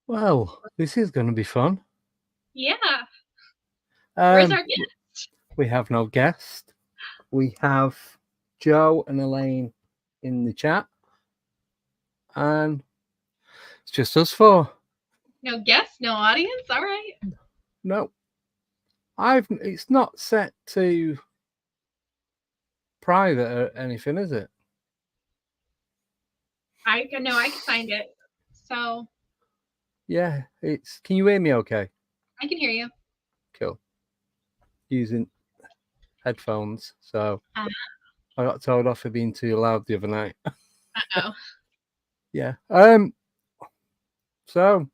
Well, this is going to be fun. Yeah. Where's our guest? We have no guest. We have Joe and Elaine in the chat. And it's just us four. No guest, no audience? All right. No. It's not set to private or anything, is it? I can find it. So yeah, can you hear me okay? I can hear you. Cool. Using headphones, so I got told off for being too loud the other night. Uh-oh. Yeah. So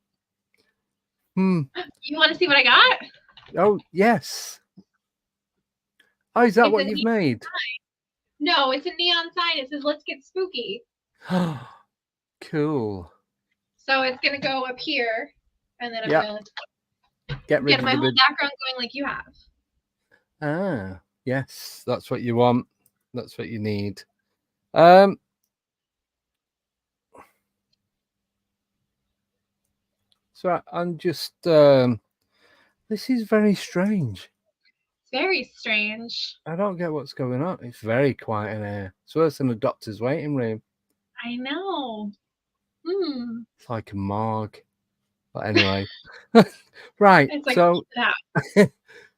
you want to see what I got? Oh yes. Oh, is that what you've made? Sign. No, it's a neon sign. It says "Let's get spooky." Cool. So it's gonna go up here, and then I'm gonna get my whole background going like you have. Ah, yes, that's what you want. That's what you need. So I'm just. This is very strange. Very strange. I don't get what's going on. It's very quiet in here. It's worse than a doctor's waiting room. I know. It's like a morgue. But anyway. Right. Like so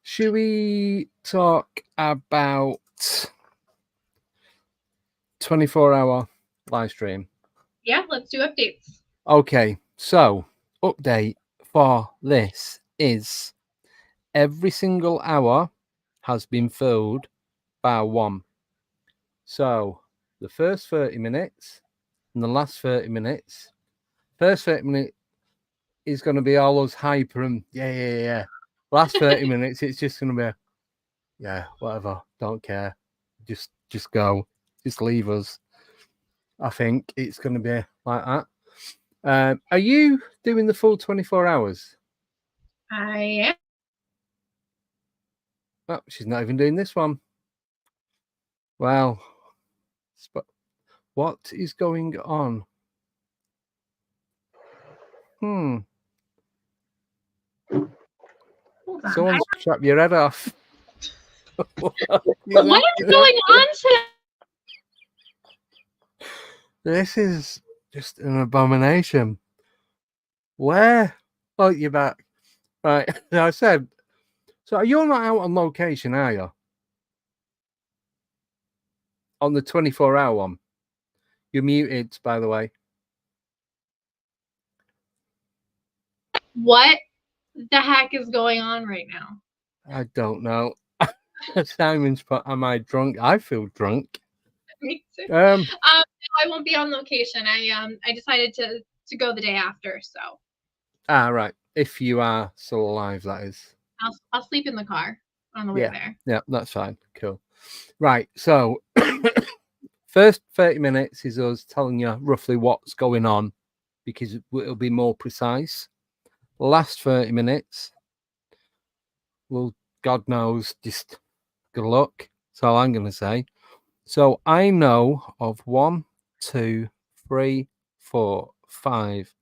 should we talk about 24-hour live stream? Yeah, let's do updates. Okay. So update for this is every single hour has been filled by one. So the first 30 minutes and the last 30 minutes, first 30 minutes is going to be all those hyper and yeah. Last 30 minutes, it's just going to be, whatever, don't care. Just go. Just leave us. I think it's going to be like that. Are you doing the full 24 hours? I am. Oh, she's not even doing this one. Well, what is going on? Someone's chopped your head off. What is going on today? This is just an abomination. Where? Oh, you're back. Right. I said, so you're not out on location, are you? On the 24-hour one. You're muted, by the way. What the heck is going on right now? I don't know. Simon's put, am I drunk? I feel drunk. Me too. No, I won't be on location. I decided to go the day after, so. Right. If you are still alive, that is. I'll sleep in the car on the way there. Yeah, that's fine. Cool. Right. So first 30 minutes is us telling you roughly what's going on because it'll be more precise. Last 30 minutes, well, God knows, just good luck. That's all I'm going to say. So I know of 1, 2, 3, 4, 5,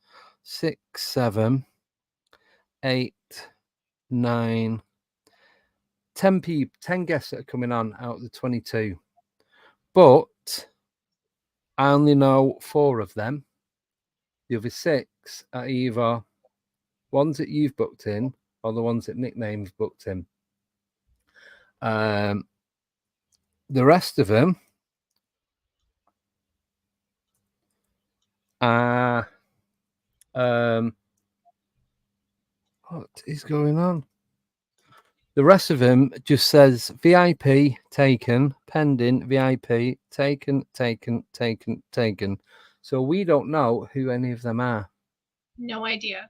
6, 7, 8, 9, 10 people, 10 guests that are coming on out of the 22. But I only know 4 of them. The other 6 are either ones that you've booked in or the ones that Nickname's booked in. The rest of them are what is going on? The rest of them just says VIP taken, pending, VIP taken. So we don't know who any of them are. No idea.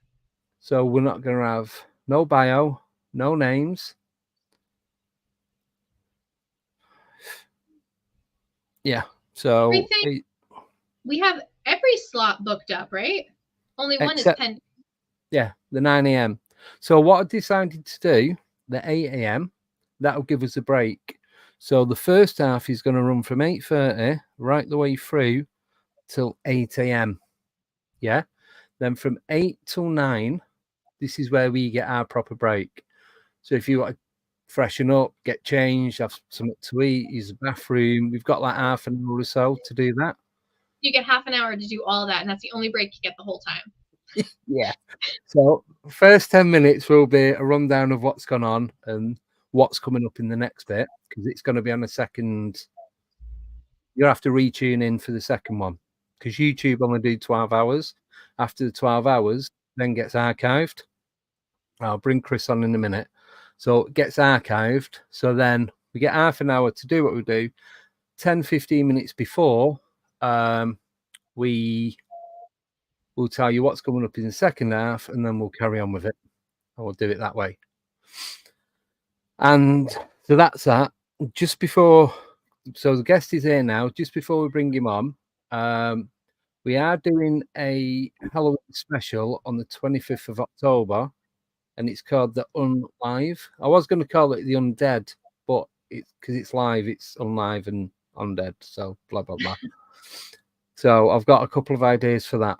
So we're not going to have no bio, no names. Yeah. So we have every slot booked up, right? Only one is pending. Yeah, the 9 a.m. So what I decided to do, the 8 a.m., that'll give us a break. So the first half is going to run from 8:30 right the way through till 8 a.m. Yeah. Then from 8 till 9, this is where we get our proper break. So if you want to freshen up, get changed, have something to eat, use the bathroom, we've got like half an hour or so to do that. You get half an hour to do all that, and that's the only break you get the whole time. Yeah. So first 10 minutes will be a rundown of what's gone on and what's coming up in the next bit, because it's going to be on a second. You'll have to retune in for the second one, because YouTube only do 12 hours. After the 12 hours, then gets archived. I'll bring Chris on in a minute. So it gets archived. So then we get half an hour to do what we do. 10-15 minutes before, we'll tell you what's coming up in the second half, and then we'll carry on with it. And we'll do it that way. And so that's that. Just before, so the guest is here now. Just before we bring him on, we are doing a Halloween special on the 25th of October, and it's called the Unlive. I was going to call it the Undead, but it's because it's live, it's unlive and undead. So blah blah blah. So I've got a couple of ideas for that.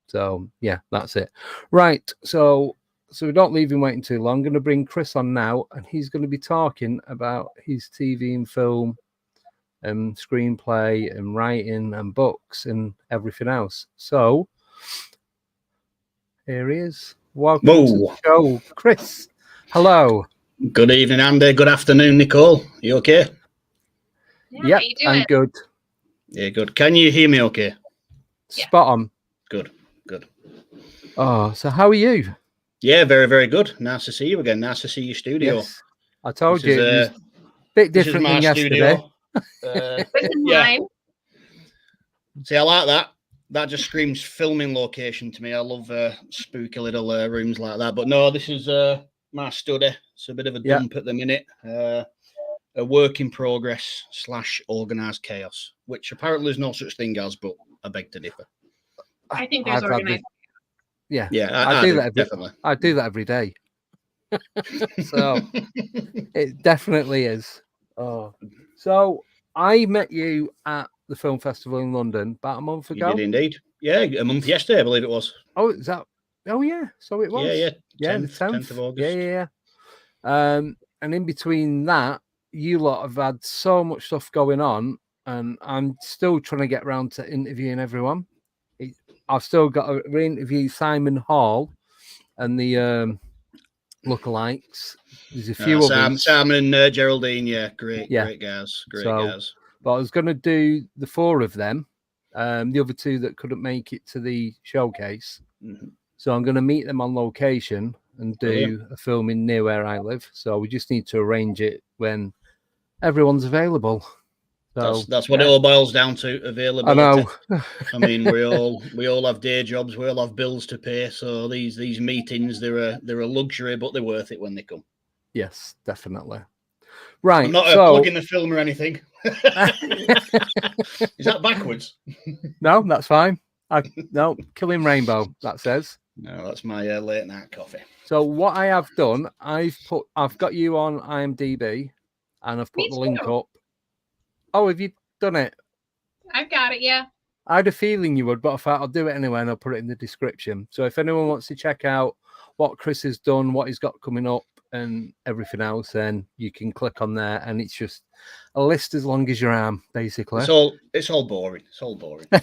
So yeah, that's it. Right. So we don't leave him waiting too long. I'm going to bring Chris on now, and he's going to be talking about his TV and film and screenplay and writing and books and everything else. So here he is. Welcome to the show, Chris. Hello. Good evening, Andy. Good afternoon, Nicole. You okay? Yeah, I'm good. Yeah, good. Can you hear me okay? Spot on. Good. Oh, so how are you? Yeah, very, very good. Nice to see you again. Nice to see your studio. Yes. I told you it was a bit different than yesterday. Yeah. See, I like that. That just screams filming location to me. I love spooky little rooms like that. But no, this is my study. It's a bit of a dump at the minute. A work in progress / organised chaos, which apparently there's no such thing as, but I beg to differ. I think there's organized. Yeah, I do that definitely. I do that every day. So it definitely is. Oh, so I met you at the film festival in London about a month ago. You did indeed. Yeah, a month yesterday, I believe it was. Oh, is that? Oh, yeah. So it was. Yeah. The 10th of August. Yeah. And in between that, you lot have had so much stuff going on, and I'm still trying to get around to interviewing everyone. I've still got to re-interview Simon Hall and the lookalikes. There's a few others. Simon and Geraldine, great guys. Great guys. But I was going to do the 4 of them, the other 2 that couldn't make it to the showcase. Mm-hmm. So I'm going to meet them on location and do a filming near where I live. So we just need to arrange it when everyone's available. So that's what it all boils down to, availability. I know. I mean, we all have day jobs, we all have bills to pay. So these meetings, they're a luxury, but they're worth it when they come. Yes, definitely. Right. I'm not plugging the film or anything. Is that backwards? No, that's fine. No, Killing Rainbow, that says. No, that's my late night coffee. So what I have done, I've got you on IMDB, and I've put the link up. Oh, have you done it? I've got it, yeah. I had a feeling you would, but I thought I'll do it anyway, and I'll put it in the description. So if anyone wants to check out what Chris has done, what he's got coming up, and everything else, then you can click on there, and it's just a list as long as your arm, basically. It's all boring. It's all boring. No,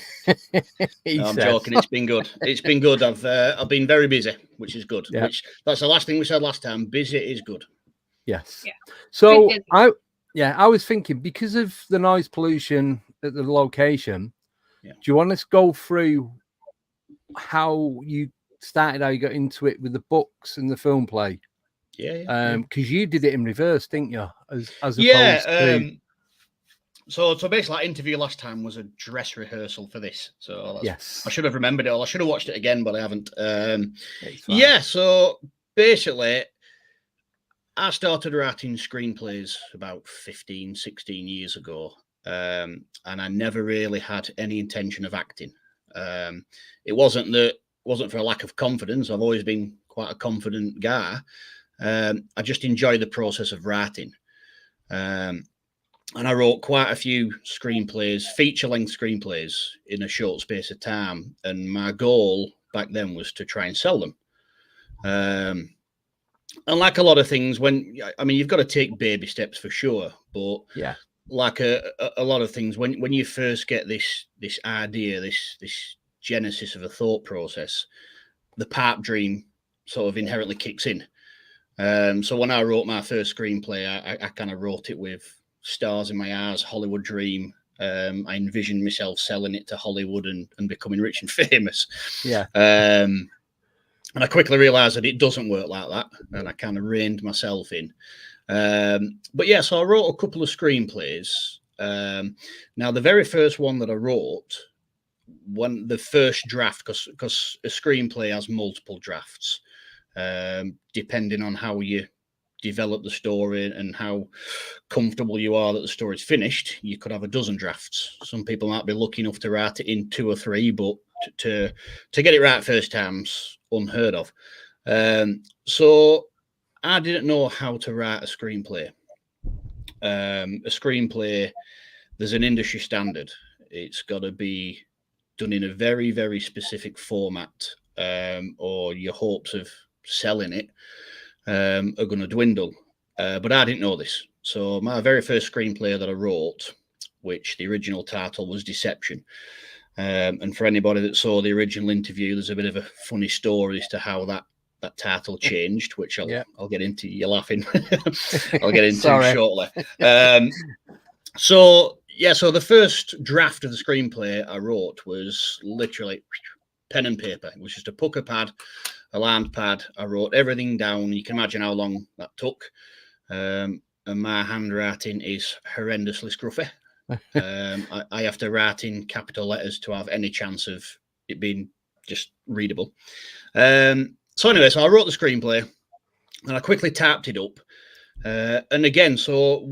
I'm joking. It's been good. It's been good. I've been very busy, which is good. Yeah. Which that's the last thing we said last time. Busy is good. Yes. Yeah. So I was thinking, because of the noise pollution at the location, do you want us to go through how you started, how you got into it with the books and the film play? Yeah. Because you did it in reverse, didn't you? As opposed to... So basically, that interview last time was a dress rehearsal for this. So yes, I should have remembered it all. I should have watched it again, but I haven't. So basically, I started writing screenplays about 15, 16 years ago, and I never really had any intention of acting. It wasn't for a lack of confidence. I've always been quite a confident guy. I just enjoy the process of writing. And I wrote quite a few screenplays, feature-length screenplays, in a short space of time. And my goal back then was to try and sell them. And like a lot of things, you've got to take baby steps for sure. But like a lot of things, when you first get this idea, this genesis of a thought process, the pipe dream sort of inherently kicks in. So when I wrote my first screenplay, I kind of wrote it with stars in my eyes, Hollywood dream. I envisioned myself selling it to Hollywood and becoming rich and famous. Yeah. And I quickly realized that it doesn't work like that. And I kind of reined myself in. But yeah, so I wrote a couple of screenplays. Now, the very first one that I wrote, the first draft, because a screenplay has multiple drafts, depending on how you develop the story and how comfortable you are that the story's finished. You could have a dozen drafts. Some people might be lucky enough to write it in 2 or 3, but to get it right first time's unheard of. So I didn't know how to write a screenplay. A screenplay, there's an industry standard. It's got to be done in a very, very specific format, or your hopes of selling it are going to dwindle. But I didn't know this. So my very first screenplay that I wrote, which the original title was Deception. And for anybody that saw the original interview, there's a bit of a funny story as to how that title changed, which I'll get into. You're laughing. I'll get into shortly. So the first draft of the screenplay I wrote was literally pen and paper. It was just a pucker pad, a lined pad. I wrote everything down. You can imagine how long that took. And my handwriting is horrendously scruffy. I have to write in capital letters to have any chance of it being just readable. So I wrote the screenplay and I quickly typed it up. And again, so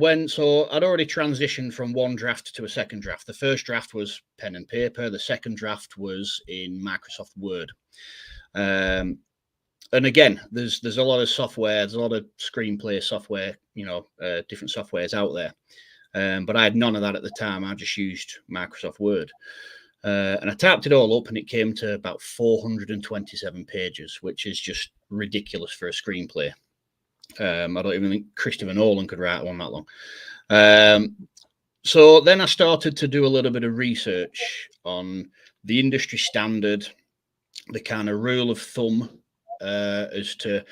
I'd already transitioned from one draft to a second draft. The first draft was pen and paper. The second draft was in Microsoft Word. And again, there's a lot of software, there's a lot of screenplay software, different softwares out there. But I had none of that at the time. I just used Microsoft Word. And I typed it all up and it came to about 427 pages, which is just ridiculous for a screenplay. I don't even think Christopher Nolan could write one that long. So then I started to do a little bit of research on the industry standard, the kind of rule of thumb as to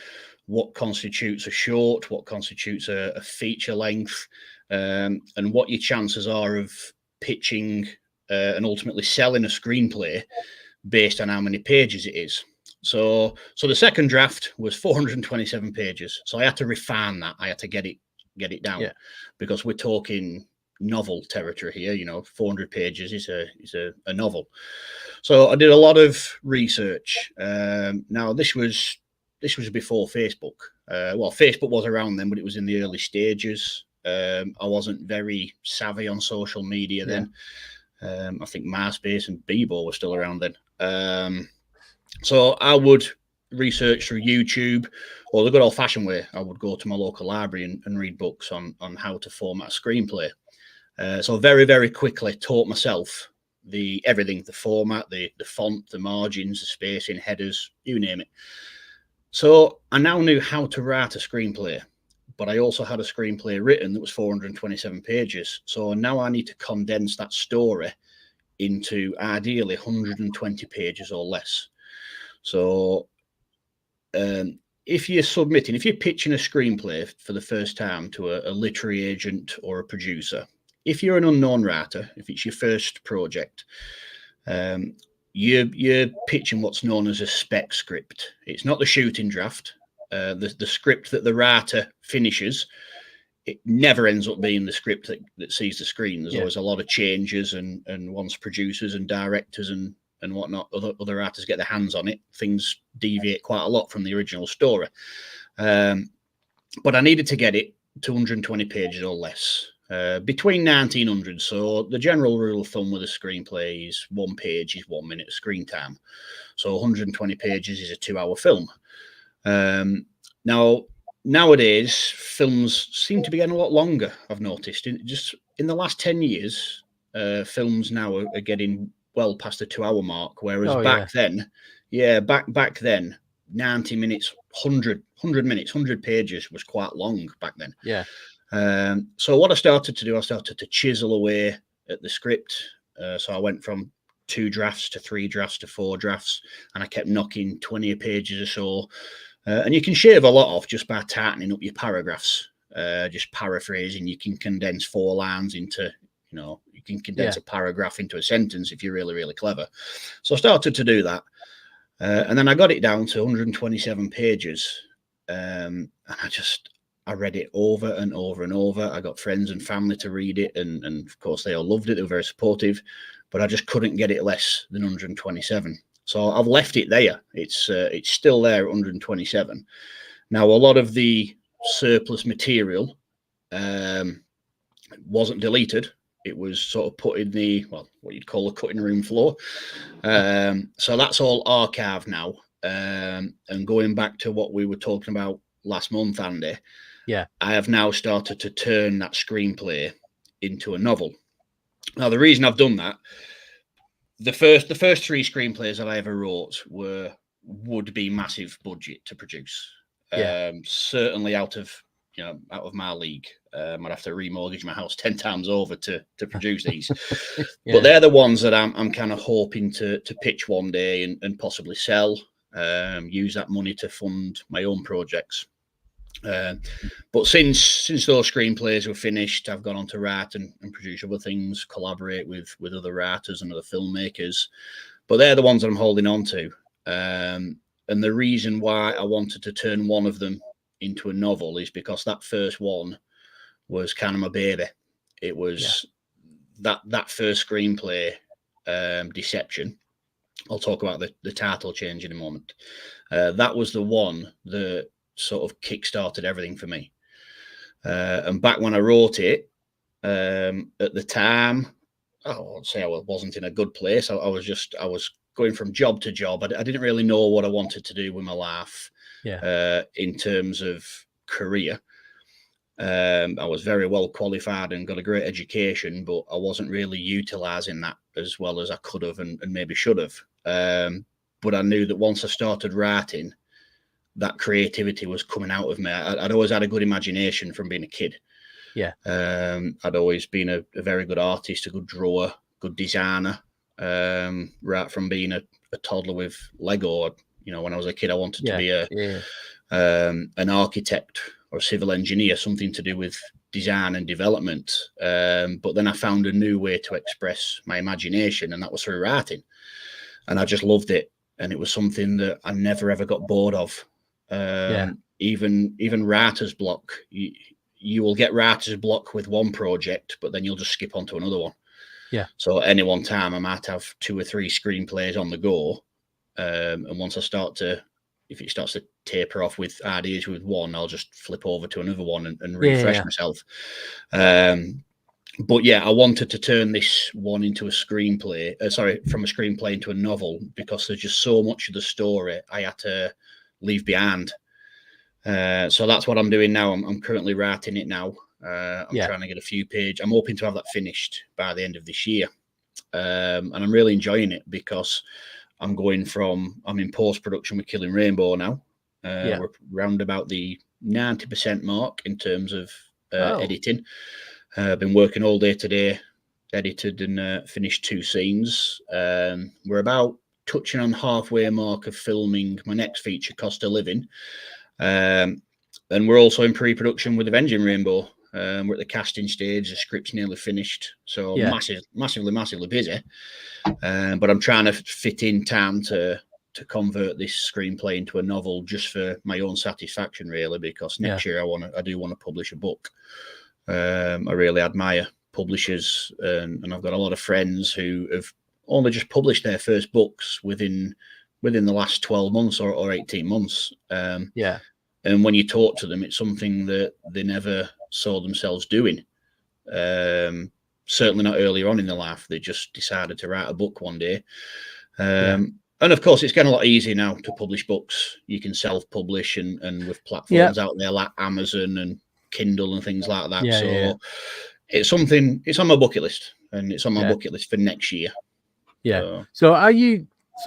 what constitutes a short, what constitutes a feature length, and what your chances are of pitching and ultimately selling a screenplay based on how many pages it is. So the second draft was 427 pages. So I had to refine that. I had to get it down, because we're talking novel territory here. 400 pages is a novel. So I did a lot of research. Now this was before Facebook. Facebook was around then, but it was in the early stages. I wasn't very savvy on social media then. I think MySpace and Bebo were still around then. So I would research through YouTube, or the good old-fashioned way. I would go to my local library and read books on how to format a screenplay. So very, very quickly taught myself everything, the format, the font, the margins, the spacing, headers, you name it. So I now knew how to write a screenplay, but I also had a screenplay written that was 427 pages. So now I need to condense that story into ideally 120 pages or less. So if you're pitching a screenplay for the first time to a literary agent or a producer, if you're an unknown writer, if it's your first project, you're pitching what's known as a spec script. It's not the shooting draft. The script that the writer finishes, it never ends up being the script that sees the screen. There's always a lot of changes, and once producers and directors and whatnot, other writers get their hands on it, things deviate quite a lot from the original story. But I needed to get it to 120 pages or less, between 1900. So the general rule of thumb with a screenplay is 1 page is 1 minute of screen time. So 120 pages is a 2-hour film. Now, nowadays, films seem to be getting a lot longer, I've noticed. In the last 10 years, films now are getting well past the 2-hour mark, whereas back then, back then, 90 minutes, 100 minutes, 100 pages was quite long back then. Yeah. So what I started to do, I started to chisel away at the script. So I went from 2 drafts to 3 drafts to 4 drafts, and I kept knocking 20 pages or so. And you can shave a lot off just by tightening up your paragraphs, just paraphrasing. You can condense 4 lines into, you can condense a paragraph into a sentence if you're really, really clever. So I started to do that. And then I got it down to 127 pages. And I read it over and over and over. I got friends and family to read it. And of course, they all loved it. They were very supportive. But I just couldn't get it less than 127. So I've left it there. It's still there at 127. Now, a lot of the surplus material wasn't deleted. It was sort of put in the, what you'd call a cutting room floor. So that's all archived now. And going back to what we were talking about last month, Andy, I have now started to turn that screenplay into a novel. Now, the reason I've done that, the first 3 screenplays that I ever wrote would be massive budget to produce. Certainly out of my league. I'd have to remortgage my house 10 times over to produce these. But they're the ones that I'm kind of hoping to pitch one day and possibly sell. Use that money to fund my own projects. But since those screenplays were finished, I've gone on to write and produce other things, collaborate with other writers and other filmmakers. But they're the ones that I'm holding on to. And the reason why I wanted to turn one of them into a novel is because that first one was kind of my baby. It was that first screenplay, Deception. I'll talk about the title change in a moment. That was the one that sort of kick-started everything for me. And back when I wrote it, at the time, I'd say I wasn't in a good place. I was going from job to job. I didn't really know what I wanted to do with my life in terms of career. I was very well qualified and got a great education, but I wasn't really utilizing that as well as I could have and maybe should have. But I knew that once I started writing, that creativity was coming out of me. I'd always had a good imagination from being a kid. I'd always been a very good artist, a good drawer, good designer, right from being a toddler with Lego. When I was a kid, I wanted to be an architect or a civil engineer, something to do with design and development. But then I found a new way to express my imagination, and that was through writing. And I just loved it. And it was something that I never, ever got bored of. Even writer's block. You will get writer's block with one project, but then you'll just skip on to another one. So at any one time, I might have 2 or 3 screenplays on the go. And once if it starts to taper off with ideas with one, I'll just flip over to another one and refresh myself. But I wanted to turn this one into a screenplay, from a screenplay into a novel, because there's just so much of the story I had to leave behind. So that's what I'm doing now. I'm currently writing it now. I'm trying to get a few pages. I'm hoping to have that finished by the end of this year. And I'm really enjoying it because I'm in post-production with Killing Rainbow now. We're round about the 90% mark in terms of editing. I've been working all day today, edited and finished 2 scenes. We're about touching on halfway mark of filming my next feature, Cost of Living. And we're also in pre-production with Avenging Rainbow. We're at the casting stage. The script's nearly finished, so massively busy. But I'm trying to fit in time to convert this screenplay into a novel, just for my own satisfaction, really, because next year I do want to publish a book. I really admire publishers, and I've got a lot of friends who have only just published their first books within the last 12 months or 18 months. And when you talk to them, it's something that they never saw themselves doing. Certainly not earlier on in their life. They just decided to write a book one day. And of course, it's getting a lot easier now to publish books. You can self-publish and with platforms out there like Amazon and Kindle and things like that. It's something, it's on my bucket list, and it's on my bucket list for next year. So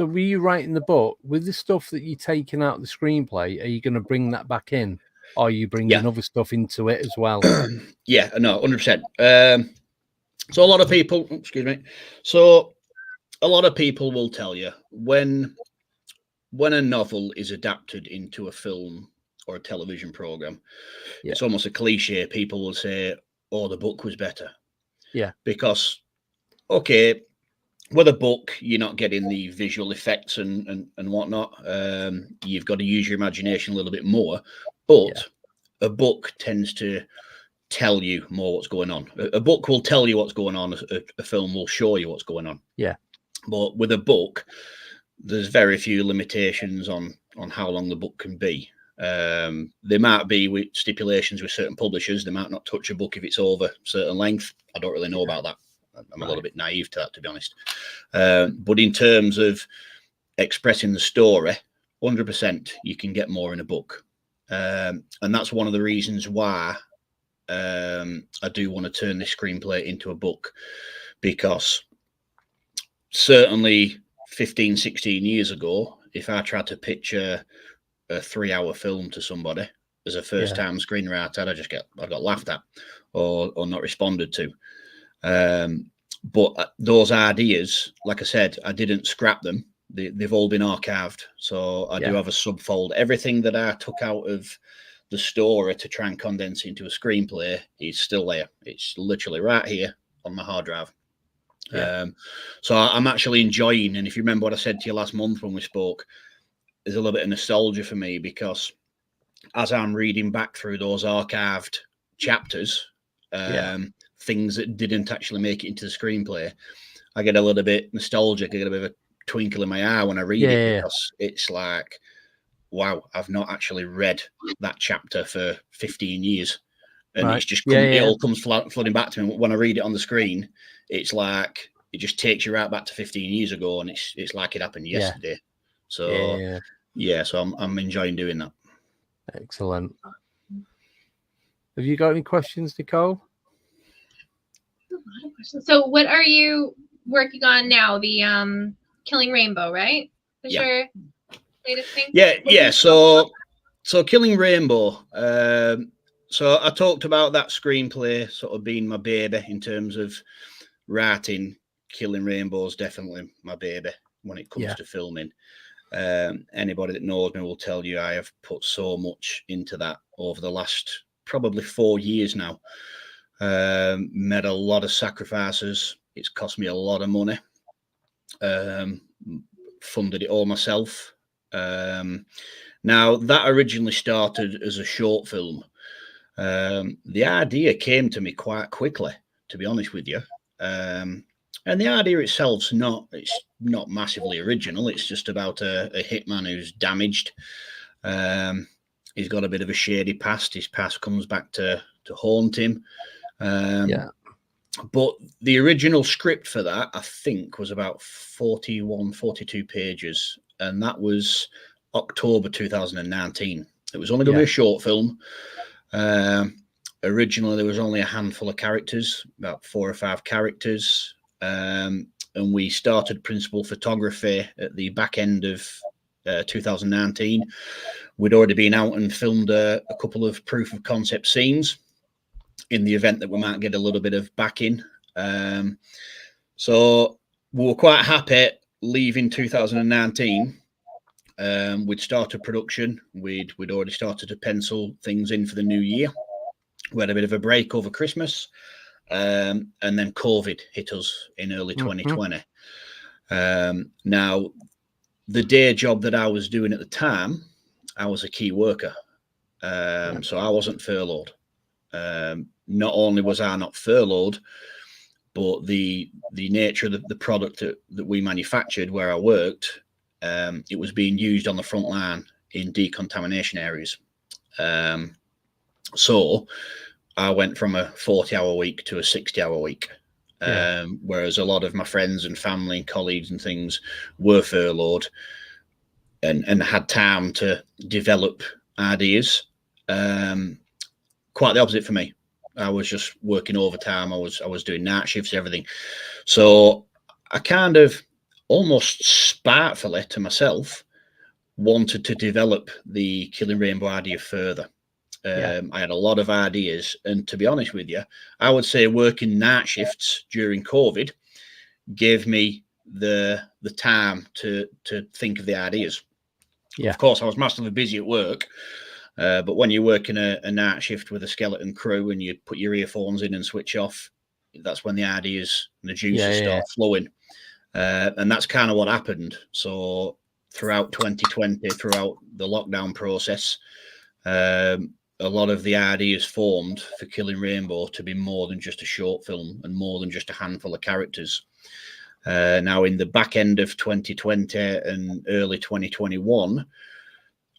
were you writing the book with the stuff that you're taking out of the screenplay? Are you going to bring that back in? Or are you bringing other stuff into it as well? No, 100%. So a lot of people, a lot of people will tell you when a novel is adapted into a film or a television program, it's almost a cliche. People will say, "Oh, the book was better." Because, okay, with a book, you're not getting the visual effects and whatnot. You've got to use your imagination a little bit more, but a book tends to tell you more what's going on. A book will tell you what's going on. A film will show you what's going on. But with a book, there's very few limitations on how long the book can be. There might be with stipulations with certain publishers. They might not touch a book if it's over a certain length. I don't really know about that. I'm a little bit naive to that, to be honest. But in terms of expressing the story, 100% you can get more in a book. And that's one of the reasons why I do want to turn this screenplay into a book, because certainly 15, 16 years ago, if I tried to pitch a 3-hour film to somebody as a first-time screenwriter, I got laughed at or not responded to. But those ideas, like I said, I didn't scrap them. They've all been archived. So I do have a subfold. Everything that I took out of the story to try and condense into a screenplay is still there. It's literally right here on my hard drive. So I'm actually enjoying, and if you remember what I said to you last month when we spoke, there's a little bit of nostalgia for me, because as I'm reading back through those archived chapters, things that didn't actually make it into the screenplay, I get a little bit nostalgic. I get a bit of a twinkle in my eye when I read it, because it's like, wow, I've not actually read that chapter for 15 years. And it's just it all comes flooding back to me. When I read it on the screen, it's like it just takes you right back to 15 years ago, and it's like it happened yesterday. So so I'm enjoying doing that. Excellent. Have you got any questions, Nicole? A lot of questions. So what are you working on now? The Killing Rainbow, right? Is your latest thing? So Killing Rainbow. So I talked about that screenplay sort of being my baby in terms of writing. Killing Rainbow is definitely my baby when it comes to filming. Anybody that knows me will tell you I have put so much into that over the last probably 4 years now. Made a lot of sacrifices. It's cost me a lot of money. Funded it all myself. Now, that originally started as a short film. The idea came to me quite quickly, to be honest with you. And the idea itself's not massively original. It's just about a hitman who's damaged. He's got a bit of a shady past. His past comes back to haunt him. But the original script for that, I think, was about 41, 42 pages. And that was October 2019. It was only going to be a short film. Originally, there was only a handful of characters, about 4 or 5 characters. And we started principal photography at the back end of 2019. We'd already been out and filmed a couple of proof of concept scenes in the event that we might get a little bit of backing. So we were quite happy leaving 2019. We'd started production. We'd already started to pencil things in for the new year. We had a bit of a break over Christmas, and then COVID hit us in early 2020. Now, the day job that I was doing at the time, I was a key worker, so I wasn't furloughed. Not only was I not furloughed, but the nature of the product that we manufactured where I worked, it was being used on the front line in decontamination areas. So I went from a 40-hour week to a 60-hour week. Whereas a lot of my friends and family and colleagues and things were furloughed and had time to develop ideas. Quite the opposite for me. I was just working overtime. I was doing night shifts, everything. So I kind of almost spitefully to myself wanted to develop the Killing Rainbow idea further. I had a lot of ideas, and to be honest with you, I would say working night shifts during COVID gave me the time to think of the ideas. Of course, I was massively busy at work, but when you're working a night shift with a skeleton crew and you put your earphones in and switch off, that's when the ideas and the juices start flowing. And that's kind of what happened. So throughout 2020, throughout the lockdown process, a lot of the ideas formed for Killing Rainbow to be more than just a short film and more than just a handful of characters. Now, in the back end of 2020 and early 2021,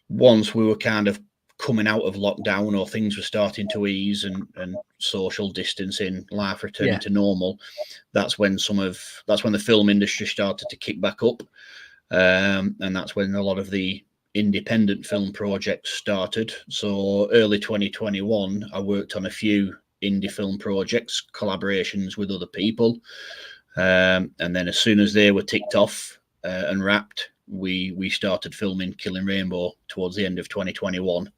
once we were kind of coming out of lockdown or things were starting to ease and social distancing, life returning to normal, that's when the film industry started to kick back up. And that's when a lot of the independent film projects started. So early 2021, I worked on a few indie film projects, collaborations with other people. And then as soon as they were ticked off and wrapped, we started filming Killing Rainbow towards the end of 2021.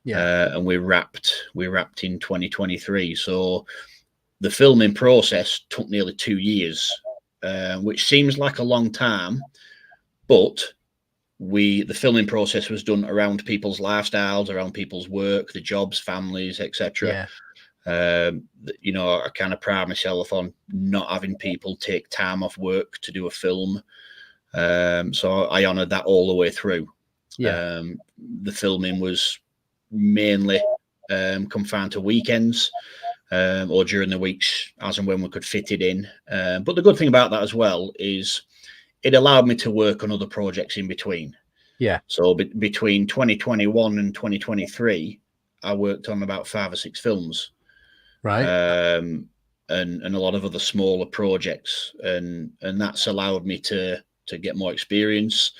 And we wrapped in 2023. So the filming process took nearly 2 years, which seems like a long time, but the filming process was done around people's lifestyles, around people's work, the jobs, families, etc. You know, I kind of pride myself on not having people take time off work to do a film. So I honored that all the way through. The filming was mainly confined to weekends or during the weeks as and when we could fit it in. But the good thing about that as well is it allowed me to work on other projects in between. So between 2021 and 2023, I worked on about 5 or 6 films. And a lot of other smaller projects. And that's allowed me to get more experience,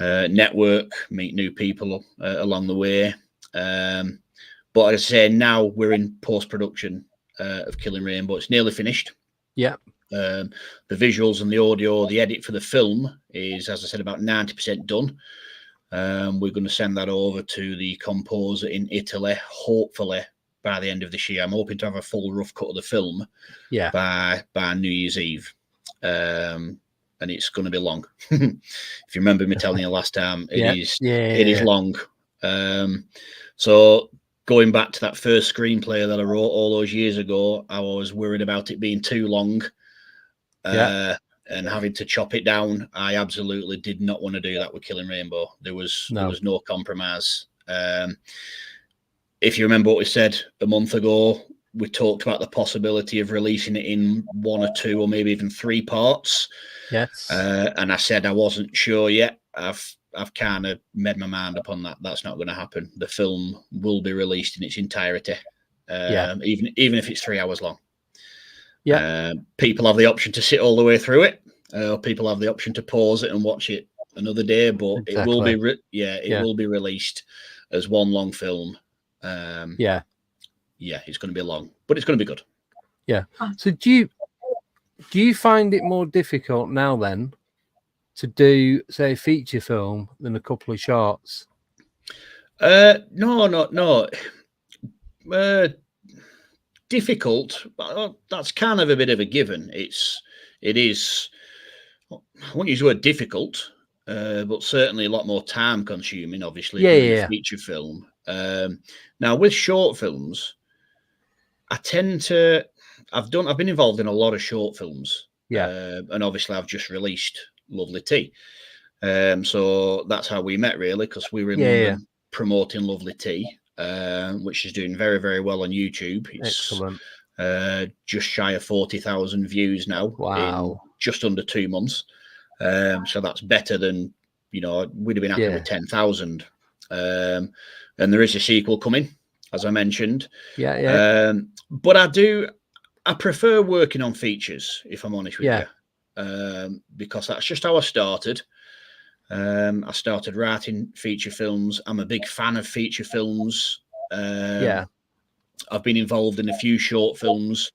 network, meet new people along the way. But as I say, now we're in post-production of Killing Rainbow. It's nearly finished. The visuals and the audio, the edit for the film is, as I said, about 90% done. We're going to send that over to the composer in Italy, hopefully by the end of this year. I'm hoping to have a full rough cut of the film by New Year's Eve. And it's going to be long. If you remember me telling you last time, it is long. So going back to that first screenplay that I wrote all those years ago, I was worried about it being too long. And having to chop it down. I absolutely did not want to do that with Killing Rainbow. There was no compromise. If you remember what we said a month ago, we talked about the possibility of releasing it in 1 or 2 or maybe even 3 parts. And I said I wasn't sure yet. I've kind of made my mind up on that. That's not going to happen. The film will be released in its entirety, even if it's 3 hours long. People have the option to sit all the way through it. People have the option to pause it and watch it another day, but it will be will be released as one long film. It's going to be long, but it's going to be good. So do you find it more difficult now then to do, say, a feature film than a couple of shorts? No. Difficult. That's kind of a bit of a given. It is. I won't use the word difficult, but certainly a lot more time consuming. Obviously, doing a feature film. Now with short films, I've been involved in a lot of short films. And obviously I've just released Lovely Tea. So that's how we met, really, because we were in London promoting Lovely Tea, which is doing very, very well on YouTube. It's excellent. Just shy of 40,000 views now. Wow. In just under 2 months. So that's better than, we'd have been happy with 10,000. And there is a sequel coming, as I mentioned. But I prefer working on features, if I'm honest with you, because that's just how I started. I started writing feature films. I'm a big fan of feature films. I've been involved in a few short films.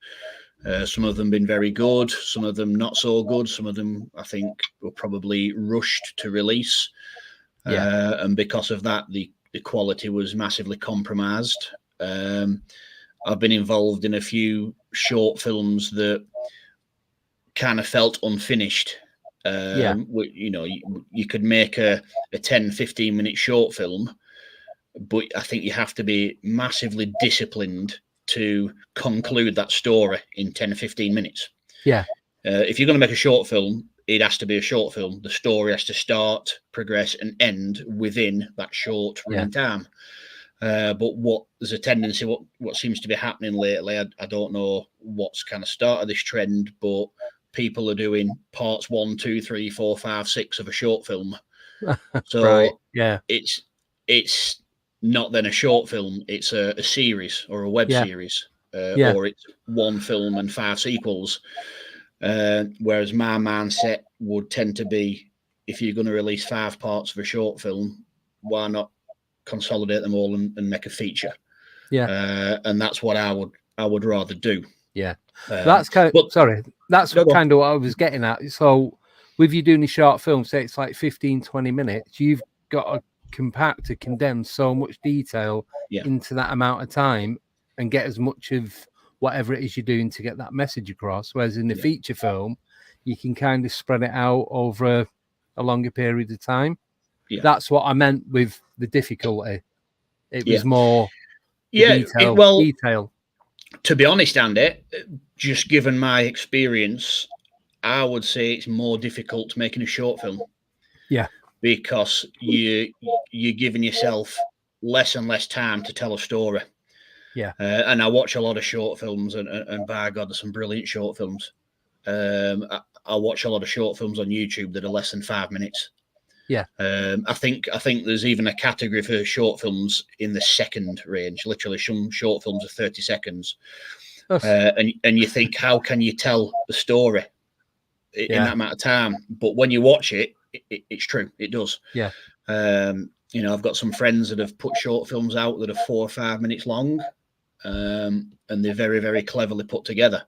Some of them been very good, some of them not so good. Some of them, I think, were probably rushed to release. And because of that, the quality was massively compromised. I've been involved in a few short films that kind of felt unfinished. You could make a 10-15 minute short film, but I think you have to be massively disciplined to conclude that story in 10 or 15 minutes. If you're going to make a short film, it has to be a short film. The story has to start, progress, and end within that short running time. But there's a tendency, what seems to be happening lately, I don't know what's kind of started this trend, but people are doing parts 1, 2, 3, 4, 5, 6 of a short film. So it's not then a short film, it's a series or a web series, or it's one film and 5 sequels. Whereas my mindset would tend to be, if you're going to release 5 parts of a short film, why not consolidate them all and make a feature? And that's what I would rather do. That's kind of that's kind of what I was getting at. So with you doing a short film, say it's like 15-20 minutes, you've got to compact to condense so much detail into that amount of time and get as much of whatever it is you're doing to get that message across. Whereas in the feature film, you can kind of spread it out over a longer period of time. That's what I meant with the difficulty. It was more detail. To be honest, Andy, just given my experience, I would say it's more difficult making a short film. Because you're giving yourself less and less time to tell a story. And I watch a lot of short films, and by God, there's some brilliant short films. I watch a lot of short films on YouTube that are less than 5 minutes. I think there's even a category for short films in the second range. Literally, some short films are 30 seconds. And you think, how can you tell the story in that amount of time? But when you watch it, it's true. It does. I've got some friends that have put short films out that are 4 or 5 minutes long, and they're very, very cleverly put together.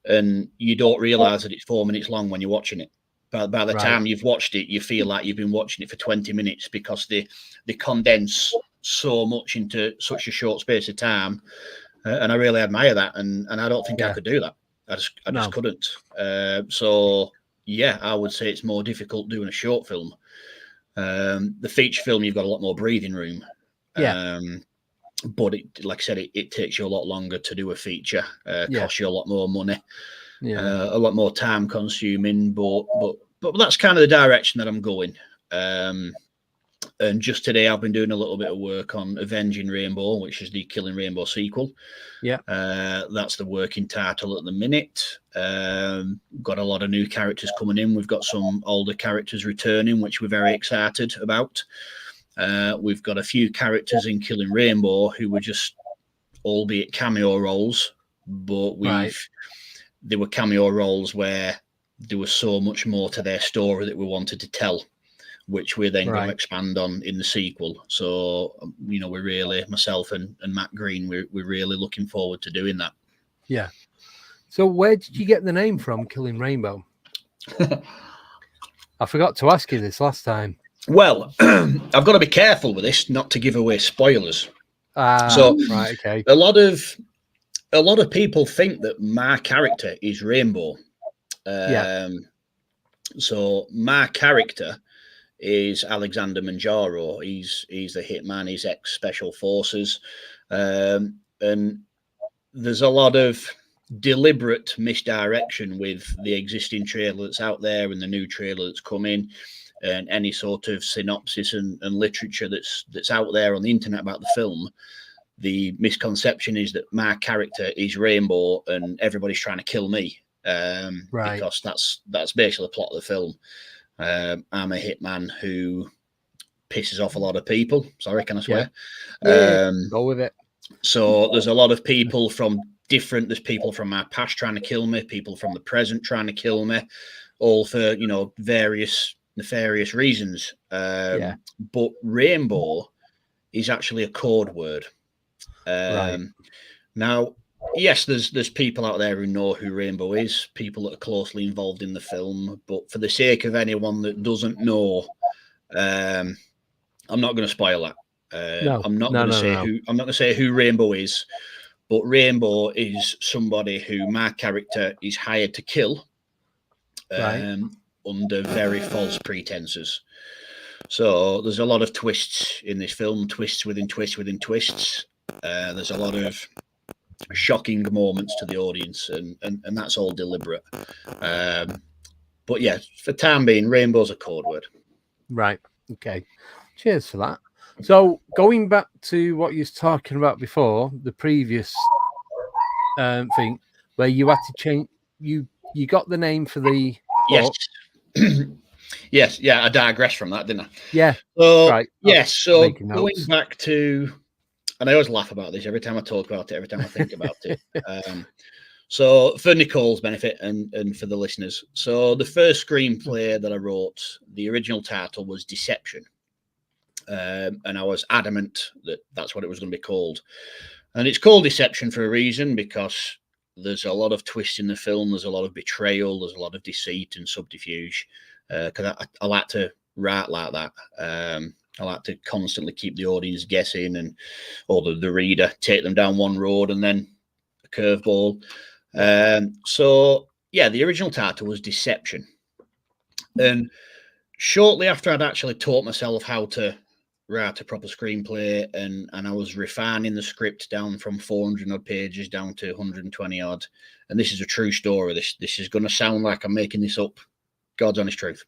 And you don't realize that it's 4 minutes long when you're watching it. But by the time you've watched it, you feel like you've been watching it for 20 minutes because they condense so much into such a short space of time. And I really admire that. And I don't think I could do that. I just couldn't. So I would say it's more difficult doing a short film. The feature film, you've got a lot more breathing room. But like I said, it takes you a lot longer to do a feature. Costs you a lot more money. A lot more time consuming, but that's kind of the direction that I'm going. And just today I've been doing a little bit of work on Avenging Rainbow, which is the Killing Rainbow sequel. That's the working title at the minute. Got a lot of new characters coming in. We've got some older characters returning, which we're very excited about. We've got a few characters in Killing Rainbow who were just, albeit cameo roles, but there were cameo roles where there was so much more to their story that we wanted to tell, which we're then going to expand on in the sequel. So, we're really, myself and Matt Green, we're really looking forward to doing that. So where did you get the name from, Killing Rainbow? I forgot to ask you this last time. Well, I've got to be careful with this, not to give away spoilers. So right, okay. A lot of people think that my character is Rainbow. So my character is Alexander Manjaro. He's the hitman. He's ex-special forces, and there's a lot of deliberate misdirection with the existing trailer that's out there and the new trailer that's come in, and any sort of synopsis and literature that's out there on the internet about the film. The misconception is that my character is Rainbow and everybody's trying to kill me, because that's basically the plot of the film. I'm a hitman who pisses off a lot of people. Sorry, can I swear? Yeah, go with it. So there's a lot of people there's people from my past trying to kill me, people from the present trying to kill me, all for, various nefarious reasons. But Rainbow is actually a code word. Now, yes, there's people out there who know who Rainbow is, people that are closely involved in the film. But for the sake of anyone that doesn't know, I'm not going to spoil that. I'm not going to say who Rainbow is, but Rainbow is somebody who my character is hired to kill, under very false pretenses. So there's a lot of twists in this film, twists within twists within twists. There's a lot of shocking moments to the audience, and that's all deliberate. But yeah, for the time being, Rainbow's a code word. Right. Okay. Cheers for that. So going back to what you was talking about before, the previous thing where you had to change, you got the name for the book. Yes. Yeah, I digressed from that, didn't I? Yeah. So right. Yes. So going back to, and I always laugh about this every time I talk about it, every time I think about it. So for Nicole's benefit and for the listeners, so the first screenplay that I wrote, the original title was Deception. And I was adamant that that's what it was going to be called. And it's called Deception for a reason, because there's a lot of twist in the film. There's a lot of betrayal. There's a lot of deceit and subterfuge. Because I like to write like that. I like to constantly keep the audience guessing, or the reader, take them down one road and then a curveball. So yeah, the original title was Deception. And shortly after I'd actually taught myself how to write a proper screenplay, and I was refining the script down from 400 odd pages down to 120 odd. And this is a true story. This is going to sound like I'm making this up. God's honest truth.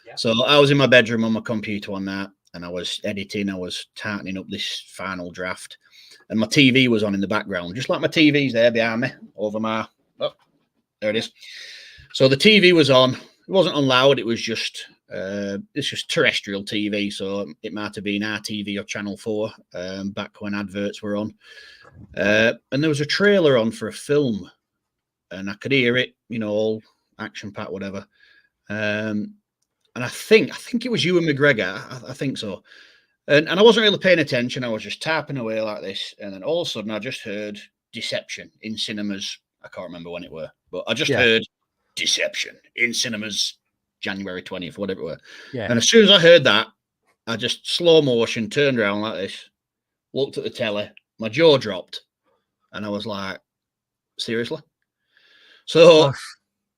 Yeah. So I was in my bedroom on my computer one night, and I was editing. I was tightening up this final draft, and my TV was on in the background, just like my TV's there behind me over my. Oh, there it is. So the TV was on. It wasn't on loud. It was just. It's just terrestrial TV, so it might have been RTV or Channel 4 back when adverts were on. And there was a trailer on for a film, and I could hear it, all action-packed, whatever. And I think it was Ewan McGregor. I think so. And I wasn't really paying attention. I was just tapping away like this, and then all of a sudden I just heard Deception in cinemas. I can't remember when it were, but I just heard Deception in cinemas. January 20th, whatever it were. Yeah. And as soon as I heard that, I just slow motion turned around like this, looked at the telly, my jaw dropped, and I was like, seriously? So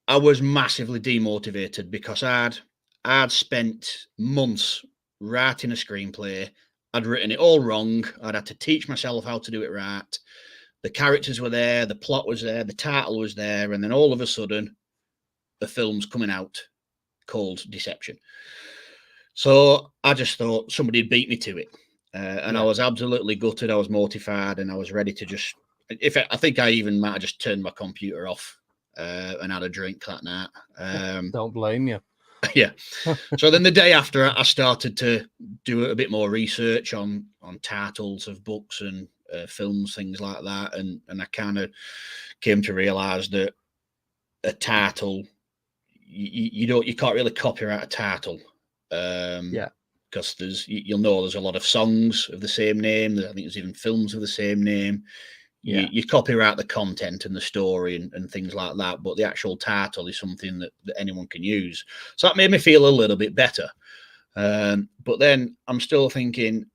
I was massively demotivated, because I'd spent months writing a screenplay. I'd written it all wrong. I'd had to teach myself how to do it right. The characters were there, the plot was there, the title was there, and then all of a sudden, the film's coming out called Deception. So I just thought somebody had beat me to it, and I was absolutely gutted. I was mortified, and I was ready to just. I think I even might have just turned my computer off and had a drink that night. Don't blame you. Yeah. So then the day after, I started to do a bit more research on titles of books and films, things like that, and I kind of came to realize that a title. You can't really copyright a title, because you'll know there's a lot of songs of the same name. I think there's even films of the same name. You copyright the content and the story and things like that, but the actual title is something that anyone can use. So that made me feel a little bit better. But then I'm still thinking,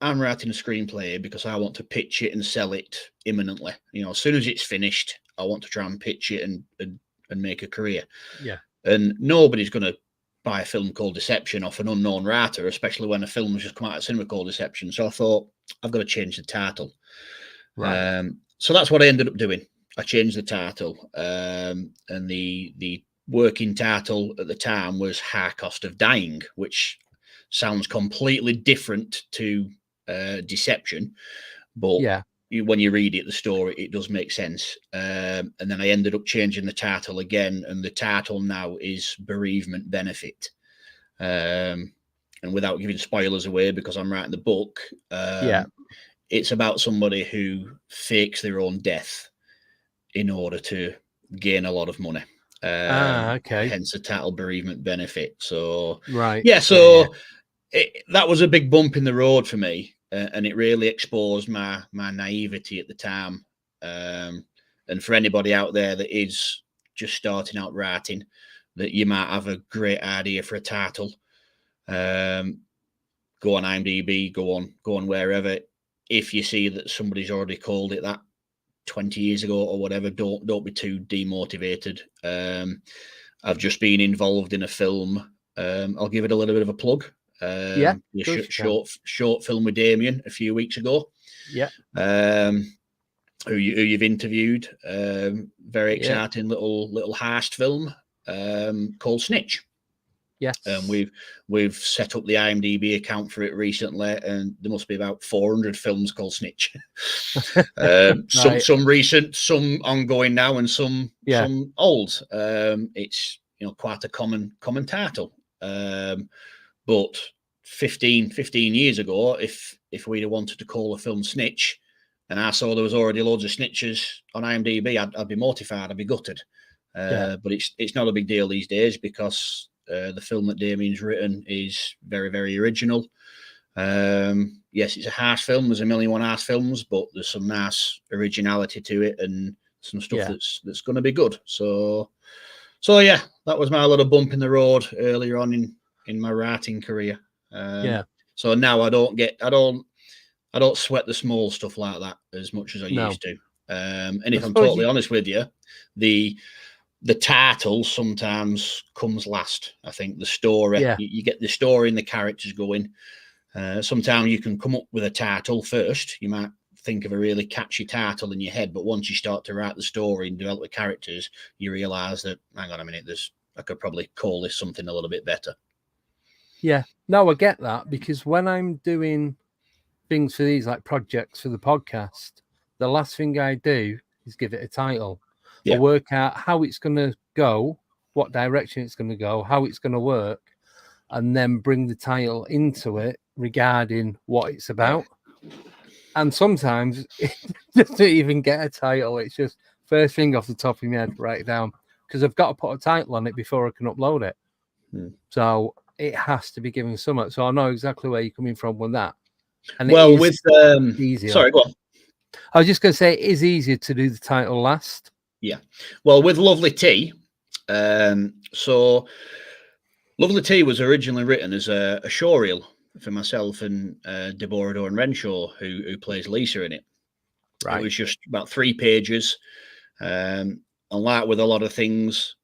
I'm writing a screenplay because I want to pitch it and sell it imminently. As soon as it's finished, I want to try and pitch it and make a career. Yeah. And nobody's going to buy a film called Deception off an unknown writer, especially when a film has just come out of cinema called Deception. So I thought, I've got to change the title. Right. So that's what I ended up doing. I changed the title, and the working title at the time was High Cost of Dying, which sounds completely different to Deception, but when you read it, the story, it does make sense. And then I ended up changing the title again, and the title now is Bereavement Benefit. And without giving spoilers away, because I'm writing the book, it's about somebody who fakes their own death in order to gain a lot of money. Okay. Hence the title Bereavement Benefit. So right. That was a big bump in the road for me, and it really exposed my naivety at the time. And for anybody out there that is just starting out writing, that you might have a great idea for a title, go on IMDb, go on wherever. If you see that somebody's already called it that 20 years ago or whatever, don't be too demotivated. I've just been involved in a film. I'll give it a little bit of a plug. Short film with Damien a few weeks ago. Who you've interviewed. Very exciting little heist film called Snitch. Yes. We've set up the IMDb account for it recently, and there must be about 400 films called Snitch. Some recent, some ongoing now, and some old. It's quite a common title. But 15 years ago, if we'd have wanted to call a film Snitch, and I saw there was already loads of snitches on IMDb, I'd be mortified. I'd be gutted. But it's not a big deal these days, because the film that Damien's written is very, very original. Yes, it's a harsh film. There's a million one harsh films, but there's some nice originality to it and some stuff that's going to be good. So yeah, that was my little bump in the road earlier on in my writing career. So now I don't sweat the small stuff like that as much as I used to. And if I'm totally honest with you, the title sometimes comes last. I think the story, you get the story and the characters going. Sometimes you can come up with a title first. You might think of a really catchy title in your head, but once you start to write the story and develop the characters, you realize that, hang on a minute, I could probably call this something a little bit better. Yeah. No, I get that, because when I'm doing things for these, like projects for the podcast, the last thing I do is give it a title. Or work out how it's going to go, what direction it's going to go, how it's going to work, and then bring the title into it regarding what it's about. And sometimes it doesn't even get a title. It's just first thing off the top of my head, write it down, because I've got to put a title on it before I can upload it. So it has to be given somewhat. So I know exactly where you're coming from with that. And easier. Sorry, go on. I was just going to say, it is easier to do the title last. Yeah. Well, with Lovely Tea, so Lovely Tea was originally written as a showreel for myself and Deborah Doran Renshaw, who plays Lisa in it. Right. It was just about 3 pages. And like with a lot of things,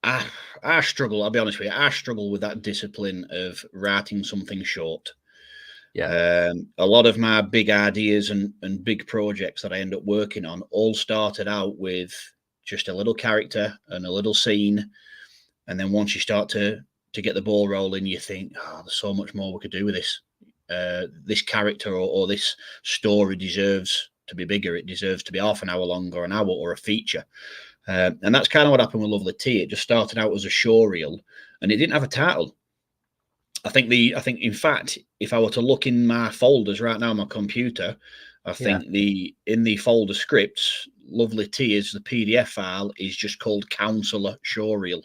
I struggle, I'll be honest with you, I struggle with that discipline of writing something short. A lot of my big ideas and big projects that I end up working on all started out with just a little character and a little scene, and then once you start to get the ball rolling, you think, there's so much more we could do with this. This character or this story deserves to be bigger. It deserves to be half an hour long or an hour or a feature. And that's kind of what happened with Lovely Tea. It just started out as a showreel, and it didn't have a title. I think in fact, if I were to look in my folders right now on my computer, I think in the folder scripts, Lovely Tea is the PDF file is just called Counselor Showreel,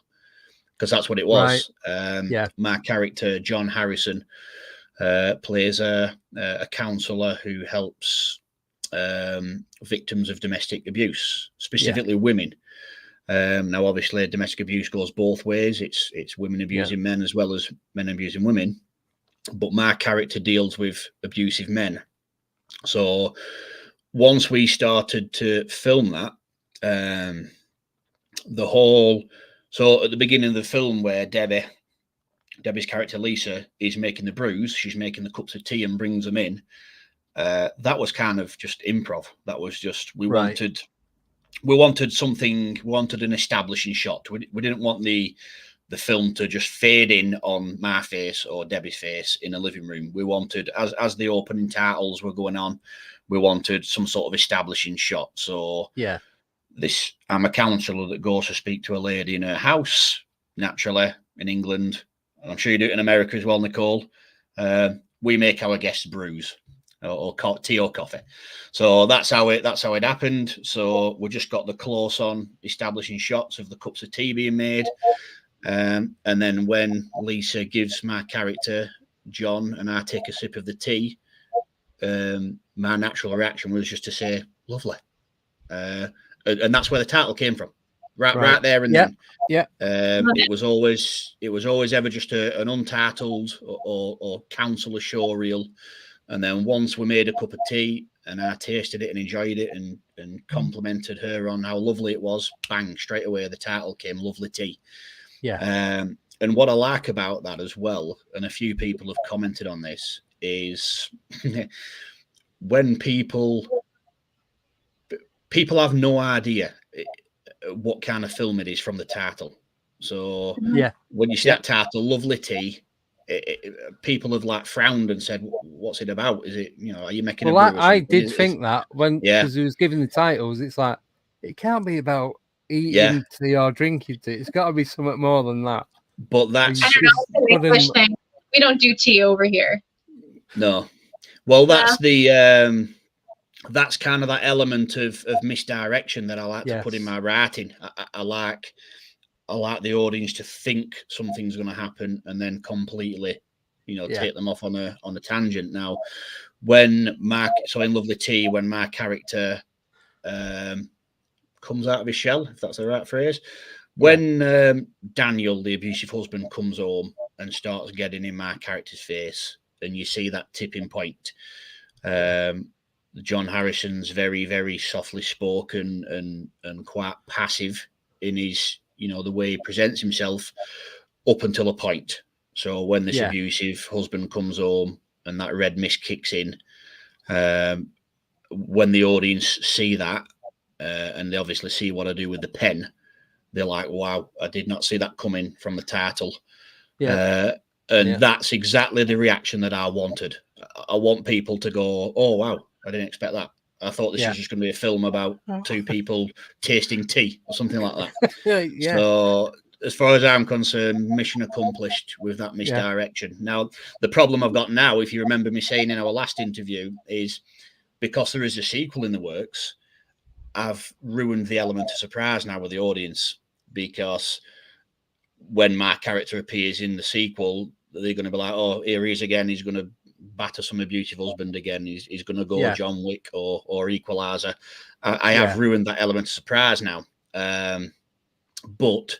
because that's what it was. Right. My character John Harrison plays a counselor who helps victims of domestic abuse, specifically women. Now, obviously, domestic abuse goes both ways. It's women abusing men as well as men abusing women. But my character deals with abusive men. So once we started to film that, so at the beginning of the film where Debbie's character Lisa is making the brews, she's making the cups of tea and brings them in. That was kind of just improv. That was just we wanted something. We wanted an establishing shot. We didn't want the film to just fade in on my face or Debbie's face in a living room. We wanted, as the opening titles were going on, we wanted some sort of establishing shot. So I'm a counsellor that goes to speak to a lady in her house, naturally in England. I'm sure you do it in America as well, Nicole. We make our guests brews or tea or coffee. So that's how it happened. So we just got the close on establishing shots of the cups of tea being made. And then when Lisa gives my character John and I take a sip of the tea, my natural reaction was just to say lovely. And that's where the title came from. Right there and then. Yeah. It was always ever just an untitled or counsellor show reel. And then once we made a cup of tea and I tasted it and enjoyed it and complimented her on how lovely it was, bang, straight away the title came, Lovely Tea. Yeah. And what I like about that as well, and a few people have commented on this, is when people have no idea what kind of film it is from the title. So when you see that title, Lovely Tea, people have like frowned and said, "What's it about? Is it, are you making?" Well, I did think that because he was giving the titles. It's like it can't be about eating tea or drinking tea. It's got to be something more than that. But that's I don't know. It's an English thing. We don't do tea over here. No. Well, that's that's kind of that element of misdirection that I like to put in my writing. I like the audience to think something's going to happen and then completely, take them off on a tangent. Now, in Lovely Tea, when my character comes out of his shell, if that's the right phrase, when Daniel, the abusive husband, comes home and starts getting in my character's face, and you see that tipping point. John Harrison's very, very softly spoken and quite passive in his, the way he presents himself up until a point. So when this abusive husband comes home and that red mist kicks in, when the audience see that, and they obviously see what I do with the pen, they're like, wow, I did not see that coming from the title. That's exactly the reaction that I wanted. I want people to go, oh, wow, I didn't expect that. I thought this was just going to be a film about two people tasting tea or something like that. So as far as I'm concerned, mission accomplished with that misdirection. Now, the problem I've got now, if you remember me saying in our last interview, is because there is a sequel in the works, I've ruined the element of surprise now with the audience, because when my character appears in the sequel, they're going to be like, oh, here he is again. He's going to batter some abusive husband again. He's going to go John Wick or Equalizer. I have ruined that element of surprise now. But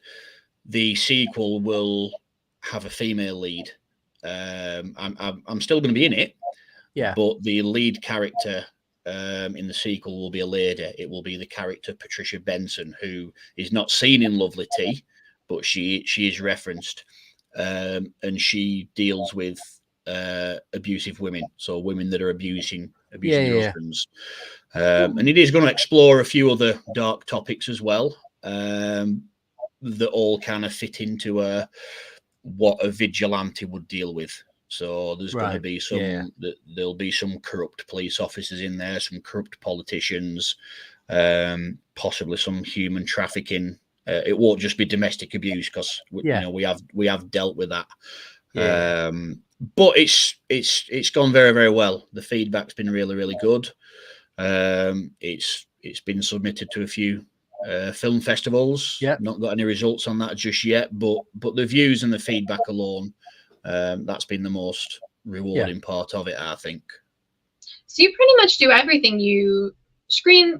the sequel will have a female lead. I'm still going to be in it. But the lead character in the sequel will be a lady. It will be the character Patricia Benson, who is not seen in Lovely Tea, but she is referenced, and she deals with abusive women, so women that are abusing their husbands. And it is going to explore a few other dark topics as well, that all kind of fit into what a vigilante would deal with. So there's going to be there'll be some corrupt police officers in there, some corrupt politicians, possibly some human trafficking. It won't just be domestic abuse, because we have dealt with that. But it's gone very, very well. The feedback's been really, really good. It's been submitted to a few film festivals. Not got any results on that just yet, but the views and the feedback alone, that's been the most rewarding part of it, I think. So you pretty much do everything. You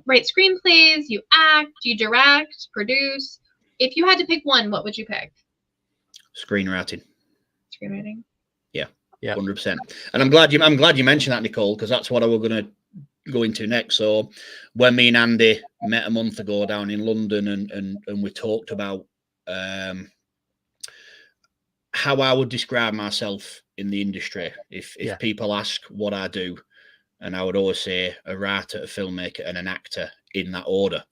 write screenplays, you act, you direct, produce. If you had to pick one, what would you pick? Screenwriting. Screenwriting. Yeah. Yeah. 100%. And I'm glad you mentioned that, Nicole, because that's what I was going to go into next. So when me and Andy met a month ago down in London and we talked about how I would describe myself in the industry if people ask what I do, and I would always say a writer, a filmmaker, and an actor in that order,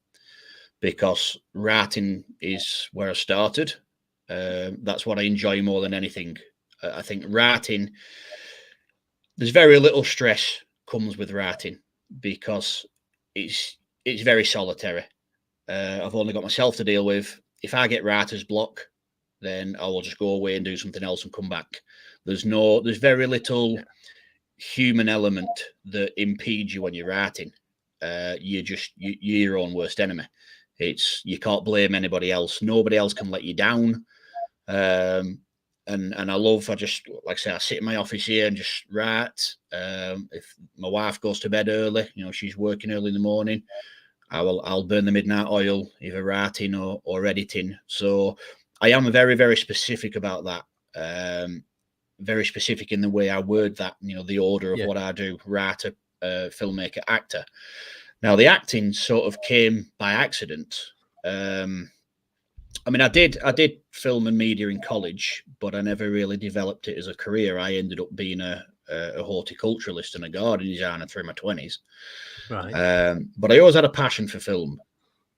because writing is where I started. That's what I enjoy more than anything. I think writing, there's very little stress comes with writing because it's very solitary. I've only got myself to deal with. If I get writer's block, then I will just go away and do something else and come back. There's very little human element that impedes you when you're writing. You're your own worst enemy. You can't blame anybody else. Nobody else can let you down. And I just, like I say, I sit in my office here and just write. If my wife goes to bed early, she's working early in the morning, I'll burn the midnight oil, either writing or editing. So I am very, very specific about that. Very specific in the way I word that, the order of what I do: writer, filmmaker, actor. Now, the acting sort of came by accident. I mean, I did film and media in college, but I never really developed it as a career. I ended up being a horticulturalist and a garden designer through my 20s. Right. But I always had a passion for film.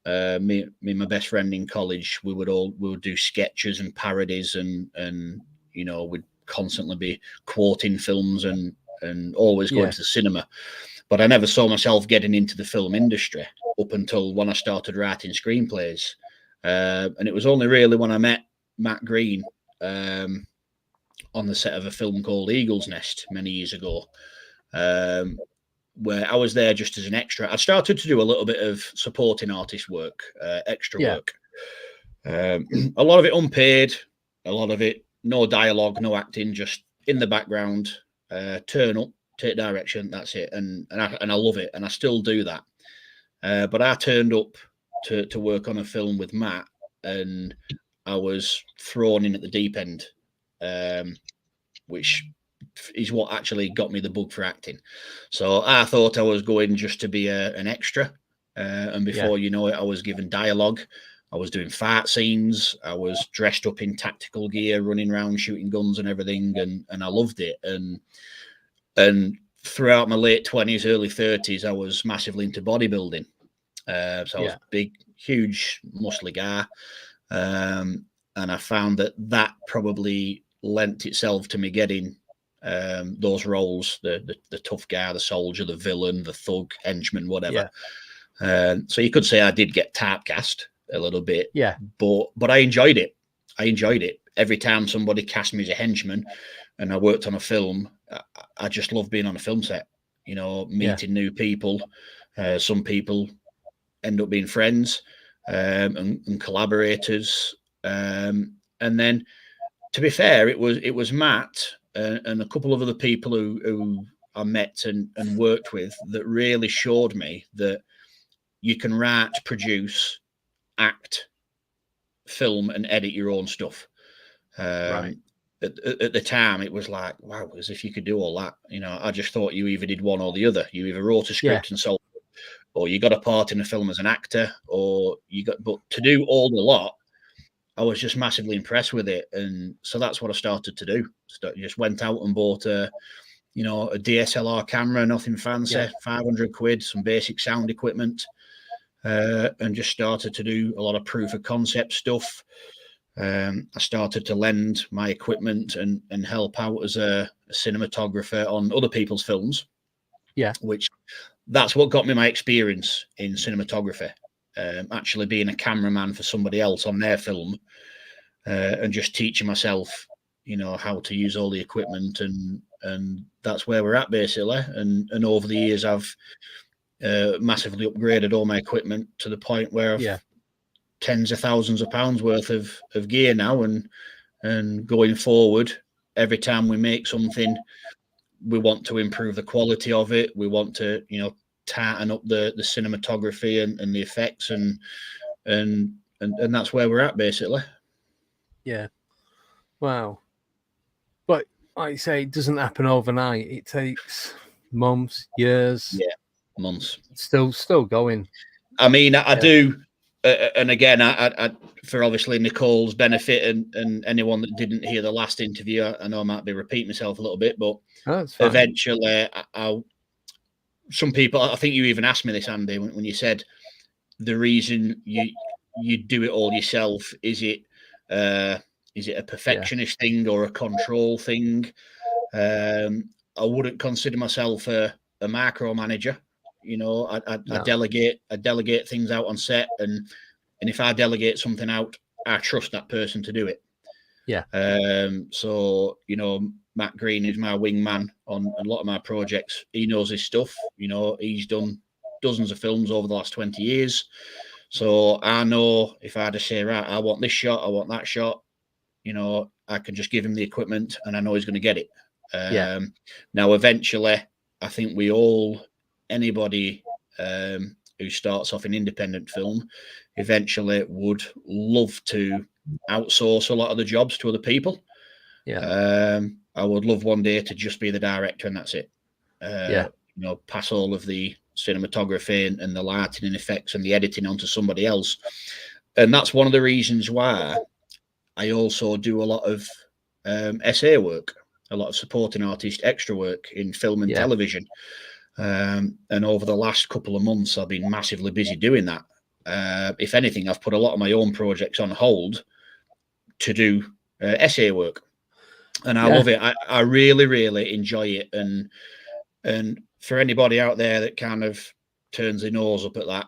Me and my best friend in college, we would do sketches and parodies, and we'd constantly be quoting films and always going to the cinema. But I never saw myself getting into the film industry up until when I started writing screenplays. And it was only really when I met Matt Green on the set of a film called Eagle's Nest many years ago, where I was there just as an extra. I started to do a little bit of supporting artist work, extra work. A lot of it unpaid, a lot of it no dialogue, no acting, just in the background, turn up, take direction, that's it. And I love it, and I still do that. But I turned up to work on a film with Matt, and I was thrown in at the deep end, which is what actually got me the bug for acting. So I thought I was going just to be an extra, and before you know it, I was given dialogue. I was doing fight scenes. I was dressed up in tactical gear, running around shooting guns and everything, and I loved it. And throughout my late 20s, early 30s, I was massively into bodybuilding. So I was a big, huge, muscly guy. And I found that probably lent itself to me getting those roles, the tough guy, the soldier, the villain, the thug, henchman, whatever. So you could say I did get typecast a little bit, but I enjoyed it. Every time somebody cast me as a henchman and I worked on a film, I just love being on a film set, meeting new people. Some people end up being friends and collaborators. And then, to be fair, it was Matt and a couple of other people who I met and worked with that really showed me that you can write, produce, act, film, and edit your own stuff. At the time, it was like, wow, as if you could do all that. I just thought you either did one or the other. You either wrote a script and sold it, or you got a part in a film as an actor, but to do all the lot, I was just massively impressed with it. And so that's what I started to do. Just went out and bought a DSLR camera, nothing fancy, 500 quid, some basic sound equipment, and just started to do a lot of proof of concept stuff. I started to lend my equipment and help out as a cinematographer on other people's films. Which that's what got me my experience in cinematography. Actually being a cameraman for somebody else on their film, and just teaching myself, how to use all the equipment, and that's where we're at basically. And over the years, I've massively upgraded all my equipment to the point where I've tens of thousands of pounds worth of gear now, and going forward, every time we make something, we want to improve the quality of it. We want to, you know, tighten up the cinematography and the effects, and that's where we're at basically. Yeah. Wow. But like you say, it doesn't happen overnight. It takes months, years. Yeah, months. Still going. I mean, I do, and again, I for obviously Nicole's benefit and anyone that didn't hear the last interview, I know I might be repeating myself a little bit, but eventually, some people, I think you even asked me this, Andy, when you said the reason you do it all yourself, is it a perfectionist thing or a control thing? I wouldn't consider myself a micromanager. You know, I delegate things out on set, and if I delegate something out, I trust that person to do it. Yeah. So, you know, Matt Green is my wingman on a lot of my projects. He knows his stuff. You know, he's done dozens of films over the last 20 years. So I know if I had to say, right, I want this shot, I want that shot, you know, I can just give him the equipment and I know he's going to get it. Now, eventually, I think anybody who starts off in independent film, eventually would love to outsource a lot of the jobs to other people. I would love one day to just be the director and that's it. You know, pass all of the cinematography and the lighting and effects and the editing onto somebody else. And that's one of the reasons why I also do a lot of SA work, a lot of supporting artist extra work in film and television. And over the last couple of months, I've been massively busy doing that. If anything, I've put a lot of my own projects on hold to do SA work. And I love it. I really, really enjoy it. And for anybody out there that kind of turns their nose up at that,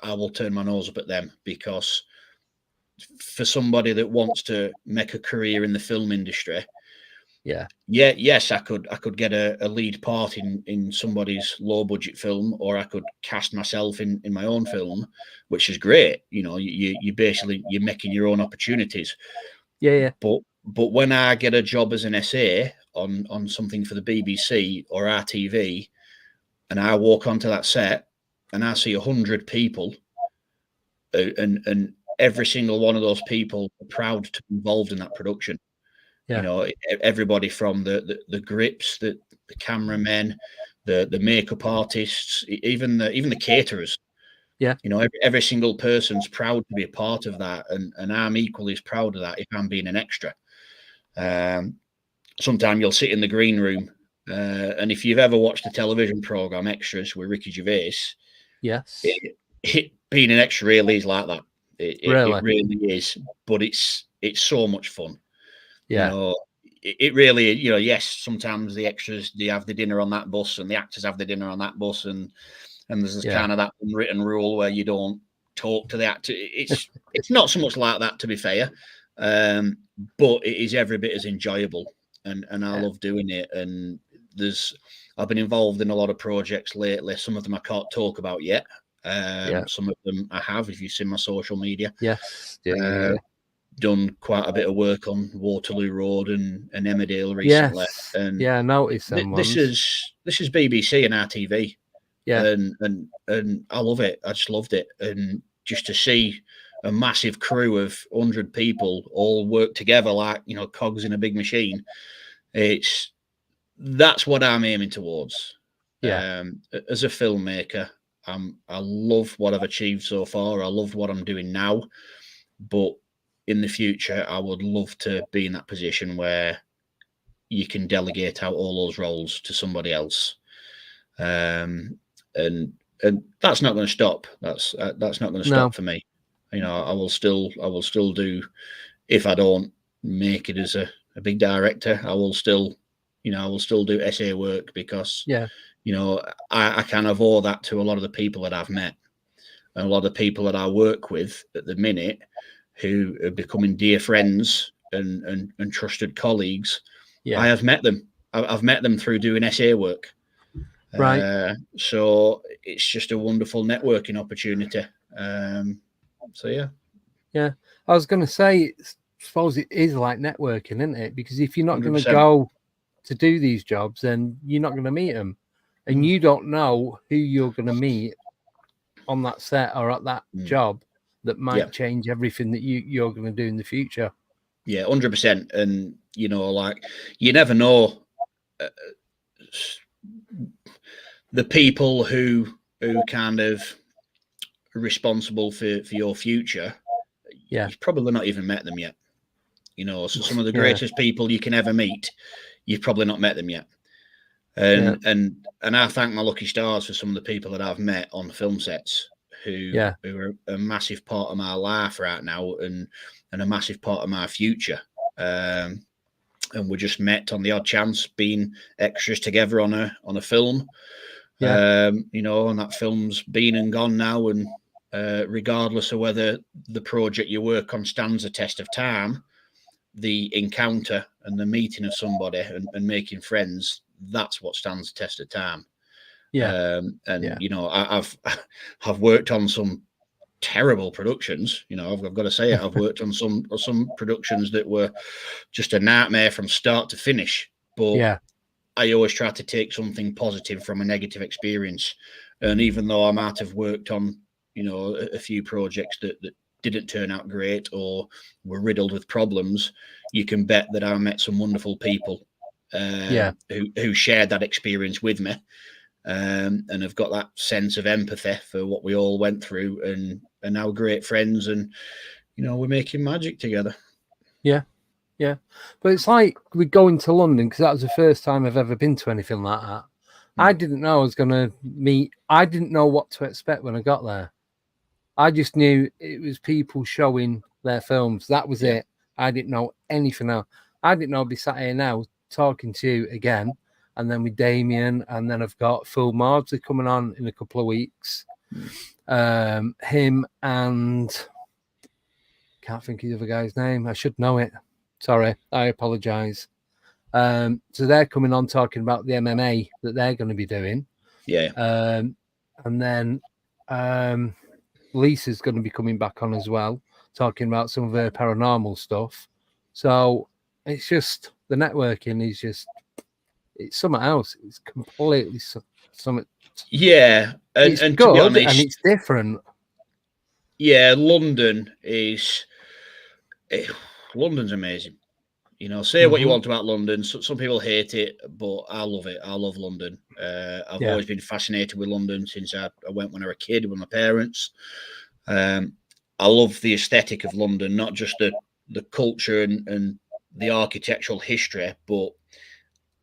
I will turn my nose up at them, because for somebody that wants to make a career in the film industry, yes, I could get a lead part in somebody's low budget film, or I could cast myself in my own film, which is great. You know, you basically, you're making your own opportunities. But when I get a job as an SA on something for the BBC or RTV, and I walk onto that set and I see 100 people, and every single one of those people are proud to be involved in that production. You know, everybody from the grips, the cameramen, the makeup artists, even the caterers. You know, every single person's proud to be a part of that, and I'm equally as proud of that if I'm being an extra. Sometimes you'll sit in the green room, and if you've ever watched the television program Extras with Ricky Gervais, being an extra really is like that. It really is, but it's so much fun. You know, it really, you know, yes, sometimes the extras, they have the dinner on that bus and the actors have the dinner on that bus, and there's this kind of that unwritten rule where you don't talk to the actor. It's not so much like that, to be fair, but it is every bit as enjoyable, and I love doing it. And I've been involved in a lot of projects lately. Some of them I can't talk about yet. Some of them I have, if you've seen my social media. Done quite a bit of work on Waterloo Road and Emmerdale recently. And I noticed them this is BBC and RTV. And I love it. I just loved it. And just to see a massive crew of 100 people all work together like, you know, cogs in a big machine, that's what I'm aiming towards. As a filmmaker, I love what I've achieved so far. I love what I'm doing now, but in the future, I would love to be in that position where you can delegate out all those roles to somebody else. And that's not going to stop. That's not going to stop for me. You know, I will still do, if I don't make it as a big director, I will still do SA work, because, you know, I kind of owe that to a lot of the people that I've met, and a lot of the people that I work with at the minute, who are becoming dear friends and trusted colleagues. I have met them. I've met them through doing SA work. So it's just a wonderful networking opportunity. So I was going to say, I suppose it is like networking, isn't it? Because if you're not going to 100%. go to do these jobs, then you're not going to meet them, and you don't know who you're going to meet on that set or at that job that might change everything that you're going to do in the future. Yeah, 100%. And you know, like, you never know the people who kind of are responsible for your future. Yeah, you've probably not even met them yet. You know, so some of the greatest people you can ever meet, you've probably not met them yet. And I thank my lucky stars for some of the people that I've met on film sets who are a massive part of my life right now and a massive part of my future. And we just met on the odd chance being extras together on a film. You know, and that film's been and gone now, and regardless of whether the project you work on stands the test of time, the encounter and the meeting of somebody and making friends, that's what stands the test of time. You know, I've worked on some terrible productions. You know, I've got to say it. I've worked on some productions that were just a nightmare from start to finish. But I always try to take something positive from a negative experience. And even though I might have worked on, you know, a few projects that didn't turn out great or were riddled with problems, you can bet that I met some wonderful people who shared that experience with me, and have got that sense of empathy for what we all went through, and are now great friends, and you know, we're making magic together. Yeah, but it's like we're going to London, because that was the first time I've ever been to anything like that. I didn't know I was going to meet. I didn't know what to expect when I got there. I just knew it was people showing their films. That was it. I didn't know anything else. I didn't know I'd be sat here now talking to you again, and then with Damien, and then I've got Phil Maudsley coming on in a couple of weeks. Him and can't think of the other guy's name. I should know it. Sorry, I apologize. So they're coming on talking about the MMA that they're going to be doing. And then Lisa's going to be coming back on as well, talking about some of her paranormal stuff. So it's just, the networking is just, it's something else. It's completely something. Yeah. And good, to be honest, and it's different. Yeah, London is... London's amazing. You know, say what you want about London. Some people hate it, but I love it. I love London. I've always been fascinated with London since I went when I was a kid with my parents. I love the aesthetic of London, not just the culture and the architectural history, but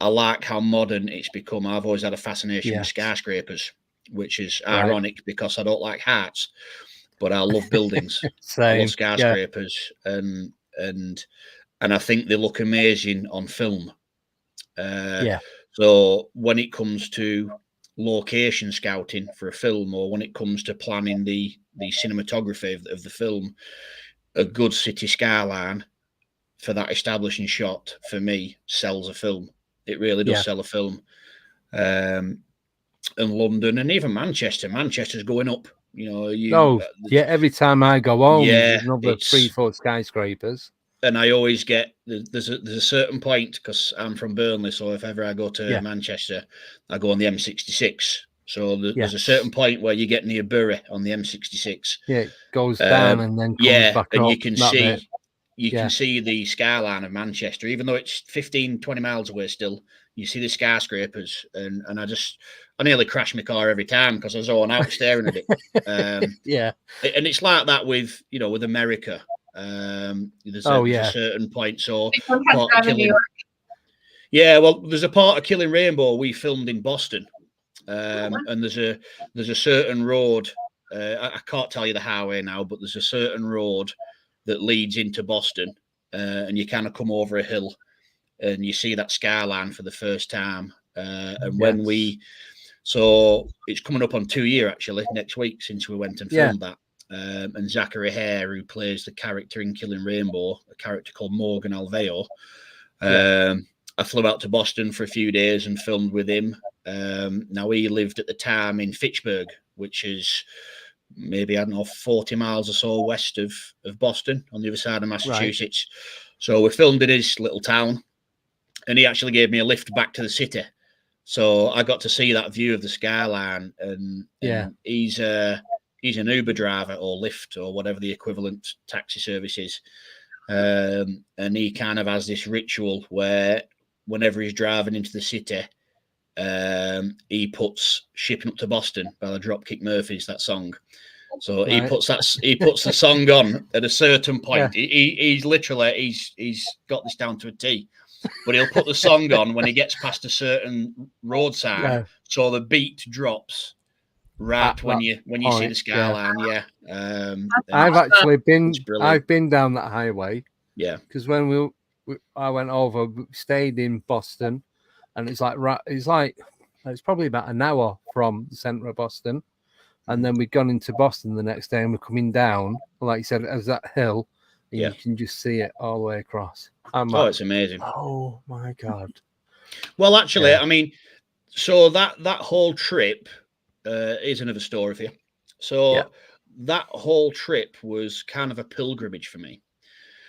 I like how modern it's become. I've always had a fascination with skyscrapers, which is ironic because I don't like hearts, but I love buildings. I love skyscrapers, and I think they look amazing on film. So when it comes to location scouting for a film, or when it comes to planning the cinematography of the film, a good city skyline for that establishing shot, for me, sells a film. It really does sell a film. And London, and even Manchester's going up. You know, every time I go home, there's another 3-4 skyscrapers. And I always get there's a certain point, because I'm from Burnley, so if ever I go to Manchester, I go on the M66. So there's a certain point where you get near Bury on the M66. Yeah, it goes down and then comes back and up. You can see the skyline of Manchester, even though it's 15-20 miles away still. You see the skyscrapers, and I nearly crash my car every time because I zone out staring at it. And it's like that with America. There's a certain point. So there's a part of Killing Rainbow we filmed in Boston, and there's a certain road. I can't tell you the highway now, but there's a certain road that leads into Boston, and you kind of come over a hill, and you see that skyline for the first time. So it's coming up on 2 years actually next week since we went and filmed that. And Zachary Hare, who plays the character in Killing Rainbow, a character called Morgan Alveo. I flew out to Boston for a few days and filmed with him. Now, he lived at the time in Fitchburg, which is maybe, 40 miles or so west of Boston, on the other side of Massachusetts. So we filmed in his little town. and he actually gave me a lift back to the city. So I got to see that view of the skyline, and he's an Uber driver or Lyft or whatever the equivalent taxi service is. And he kind of has this ritual where whenever he's driving into the city, he puts "Shipping Up to Boston" by the Dropkick Murphys, that song. So he puts the song on at a certain point. He's literally got this down to a T. But he'll put the song on when he gets past a certain road sign, so the beat drops right when you see the skyline. I've been down that highway. Yeah, because when I went over, we stayed in Boston, and it's probably about an hour from the center of Boston, and then we'd gone into Boston the next day, and we're coming down, like you said, as that hill. You can just see it all the way across. It's amazing. Oh my God. Well, actually, I mean, so that whole trip is another story for you. So that whole trip was kind of a pilgrimage for me.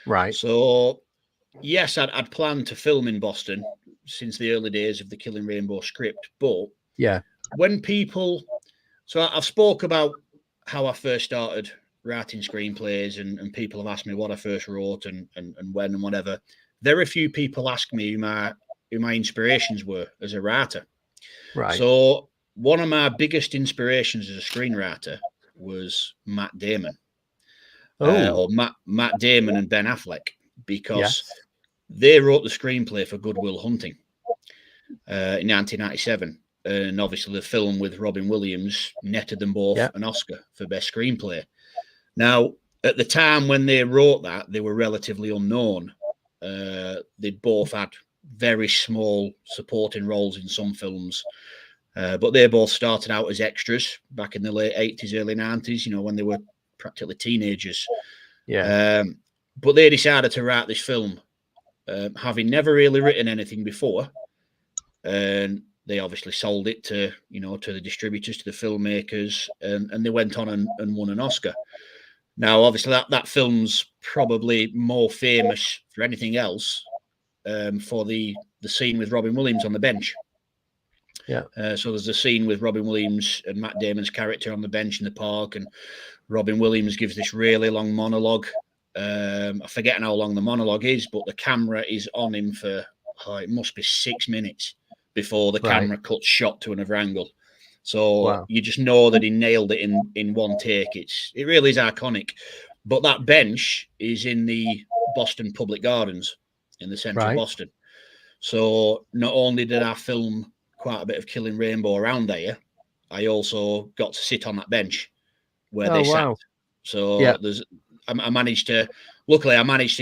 Right. So yes, I'd planned to film in Boston since the early days of the Killing Rainbow script, but when people, so I've spoke about how I first started writing screenplays, and people have asked me what I first wrote and when and whatever. Very few people ask me who my inspirations were as a writer. Right. So one of my biggest inspirations as a screenwriter was Matt Damon. Or Matt Damon and Ben Affleck, because they wrote the screenplay for Good Will Hunting in 1997. And obviously the film with Robin Williams netted them both an Oscar for Best Screenplay. Now, at the time when they wrote that, they were relatively unknown. They both had very small supporting roles in some films, but they both started out as extras back in the late 80s, early 90s, when they were practically teenagers. But they decided to write this film, having never really written anything before. And they obviously sold it to the distributors, to the filmmakers, and they went on and won an Oscar. Now, obviously, that film's probably more famous for anything else for the scene with Robin Williams on the bench. So there's a scene with Robin Williams and Matt Damon's character on the bench in the park, and Robin Williams gives this really long monologue. I'm forgetting how long the monologue is, but the camera is on him for, it must be 6 minutes before the camera cuts shot to another angle. So you just know that he nailed it in one take. It really is iconic. But that bench is in the Boston Public Gardens in the centre of Boston. So not only did I film quite a bit of Killing Rainbow around there, I also got to sit on that bench where they sat. So I managed to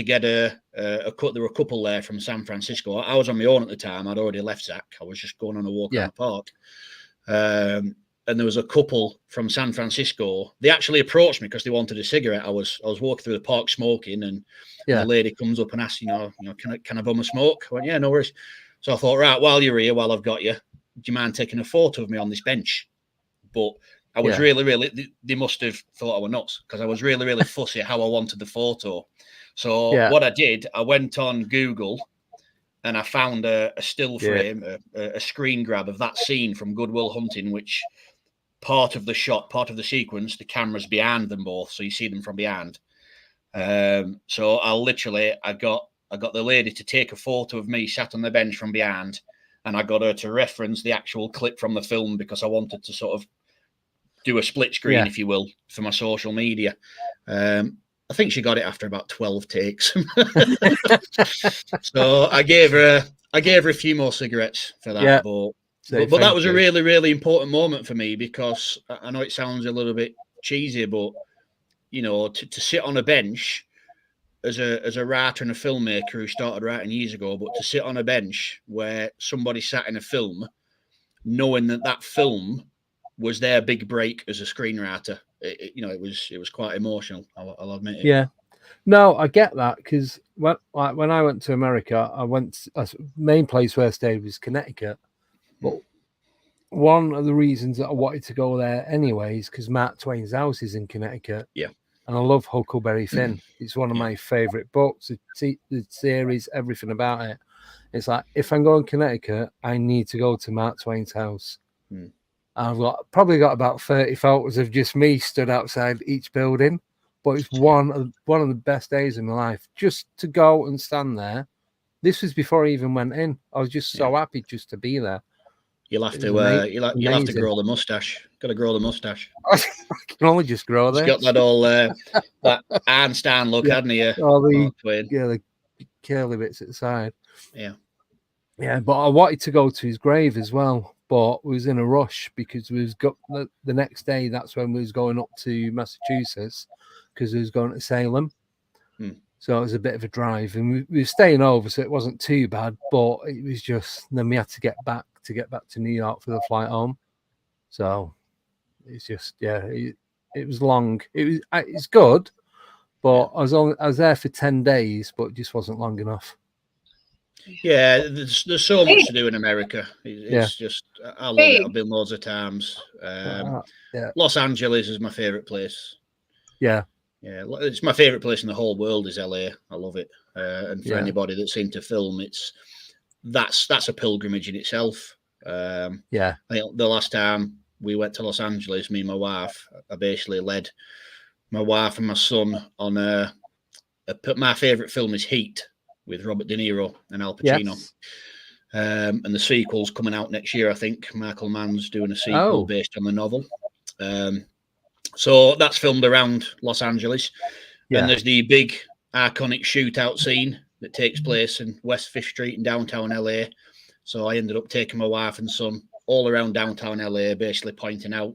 get a cut. There were a couple there from San Francisco. I was on my own at the time. I'd already left Zach. I was just going on a walk around the park. And there was a couple from San Francisco. They actually approached me because they wanted a cigarette. I was walking through the park smoking, and the lady comes up and asks, can I bum a smoke? I went, yeah, no worries. So I thought, right, while you're here, while I've got you, do you mind taking a photo of me on this bench? But I was really, they must have thought I were nuts, because I was really, really fussy how I wanted the photo. So what I did, I went on Google and I found a still frame, a screen grab of that scene from Good Will Hunting, which part of the shot, part of the sequence, the camera's behind them both, so you see them from behind. So I got the lady to take a photo of me sat on the bench from behind, and I got her to reference the actual clip from the film, because I wanted to sort of do a split screen, if you will, for my social media. I think she got it after about 12 takes. So I gave her a few more cigarettes for that. But that was a really, really important moment for me, because I know it sounds a little bit cheesy, but to sit on a bench as a writer and a filmmaker who started writing years ago, but to sit on a bench where somebody sat in a film, knowing that film was their big break as a screenwriter, it was quite emotional. I'll admit it. Yeah, no, I get that, because when I went to America, main place where I stayed was Connecticut, but one of the reasons that I wanted to go there anyway is because Mark Twain's house is in Connecticut. And I love Huckleberry Finn. It's one of my favorite books, the series, everything about it. It's like, if I'm going to Connecticut, I need to go to Mark Twain's house. I've probably got about 30 photos of just me stood outside each building, but it's one of the best days of my life just to go and stand there. This was before I even went in. I was just so happy just to be there. You'll have to you'll have to grow the mustache. Got to grow the mustache. I can only just grow this. He's got that all that Einstein look, hadn't he? All the curly bits at the side. Yeah. But I wanted to go to his grave as well, but we was in a rush because we was got the next day. That's when we was going up to Massachusetts because we was going to Salem. So it was a bit of a drive, and we were staying over, so it wasn't too bad. But it was just then we had to get back to New York for the flight home. So it's just it was long. It's good, but I was there for 10 days, but it just wasn't long enough. Yeah, there's so much to do in America. It's just I love it. I've been loads of times. Los Angeles is my favorite place. Yeah, it's my favorite place in the whole world is LA. I love it, and for anybody that's into film, that's a pilgrimage in itself. I think the last time we went to Los Angeles, me and my wife, I basically led my wife and my son on my favorite film is Heat with Robert De Niro and Al Pacino. And the sequel's coming out next year, I think. Michael Mann's doing a sequel based on the novel. So that's filmed around Los Angeles. And there's the big iconic shootout scene that takes place in West 5th Street in downtown LA. So I ended up taking my wife and son all around downtown LA, basically pointing out,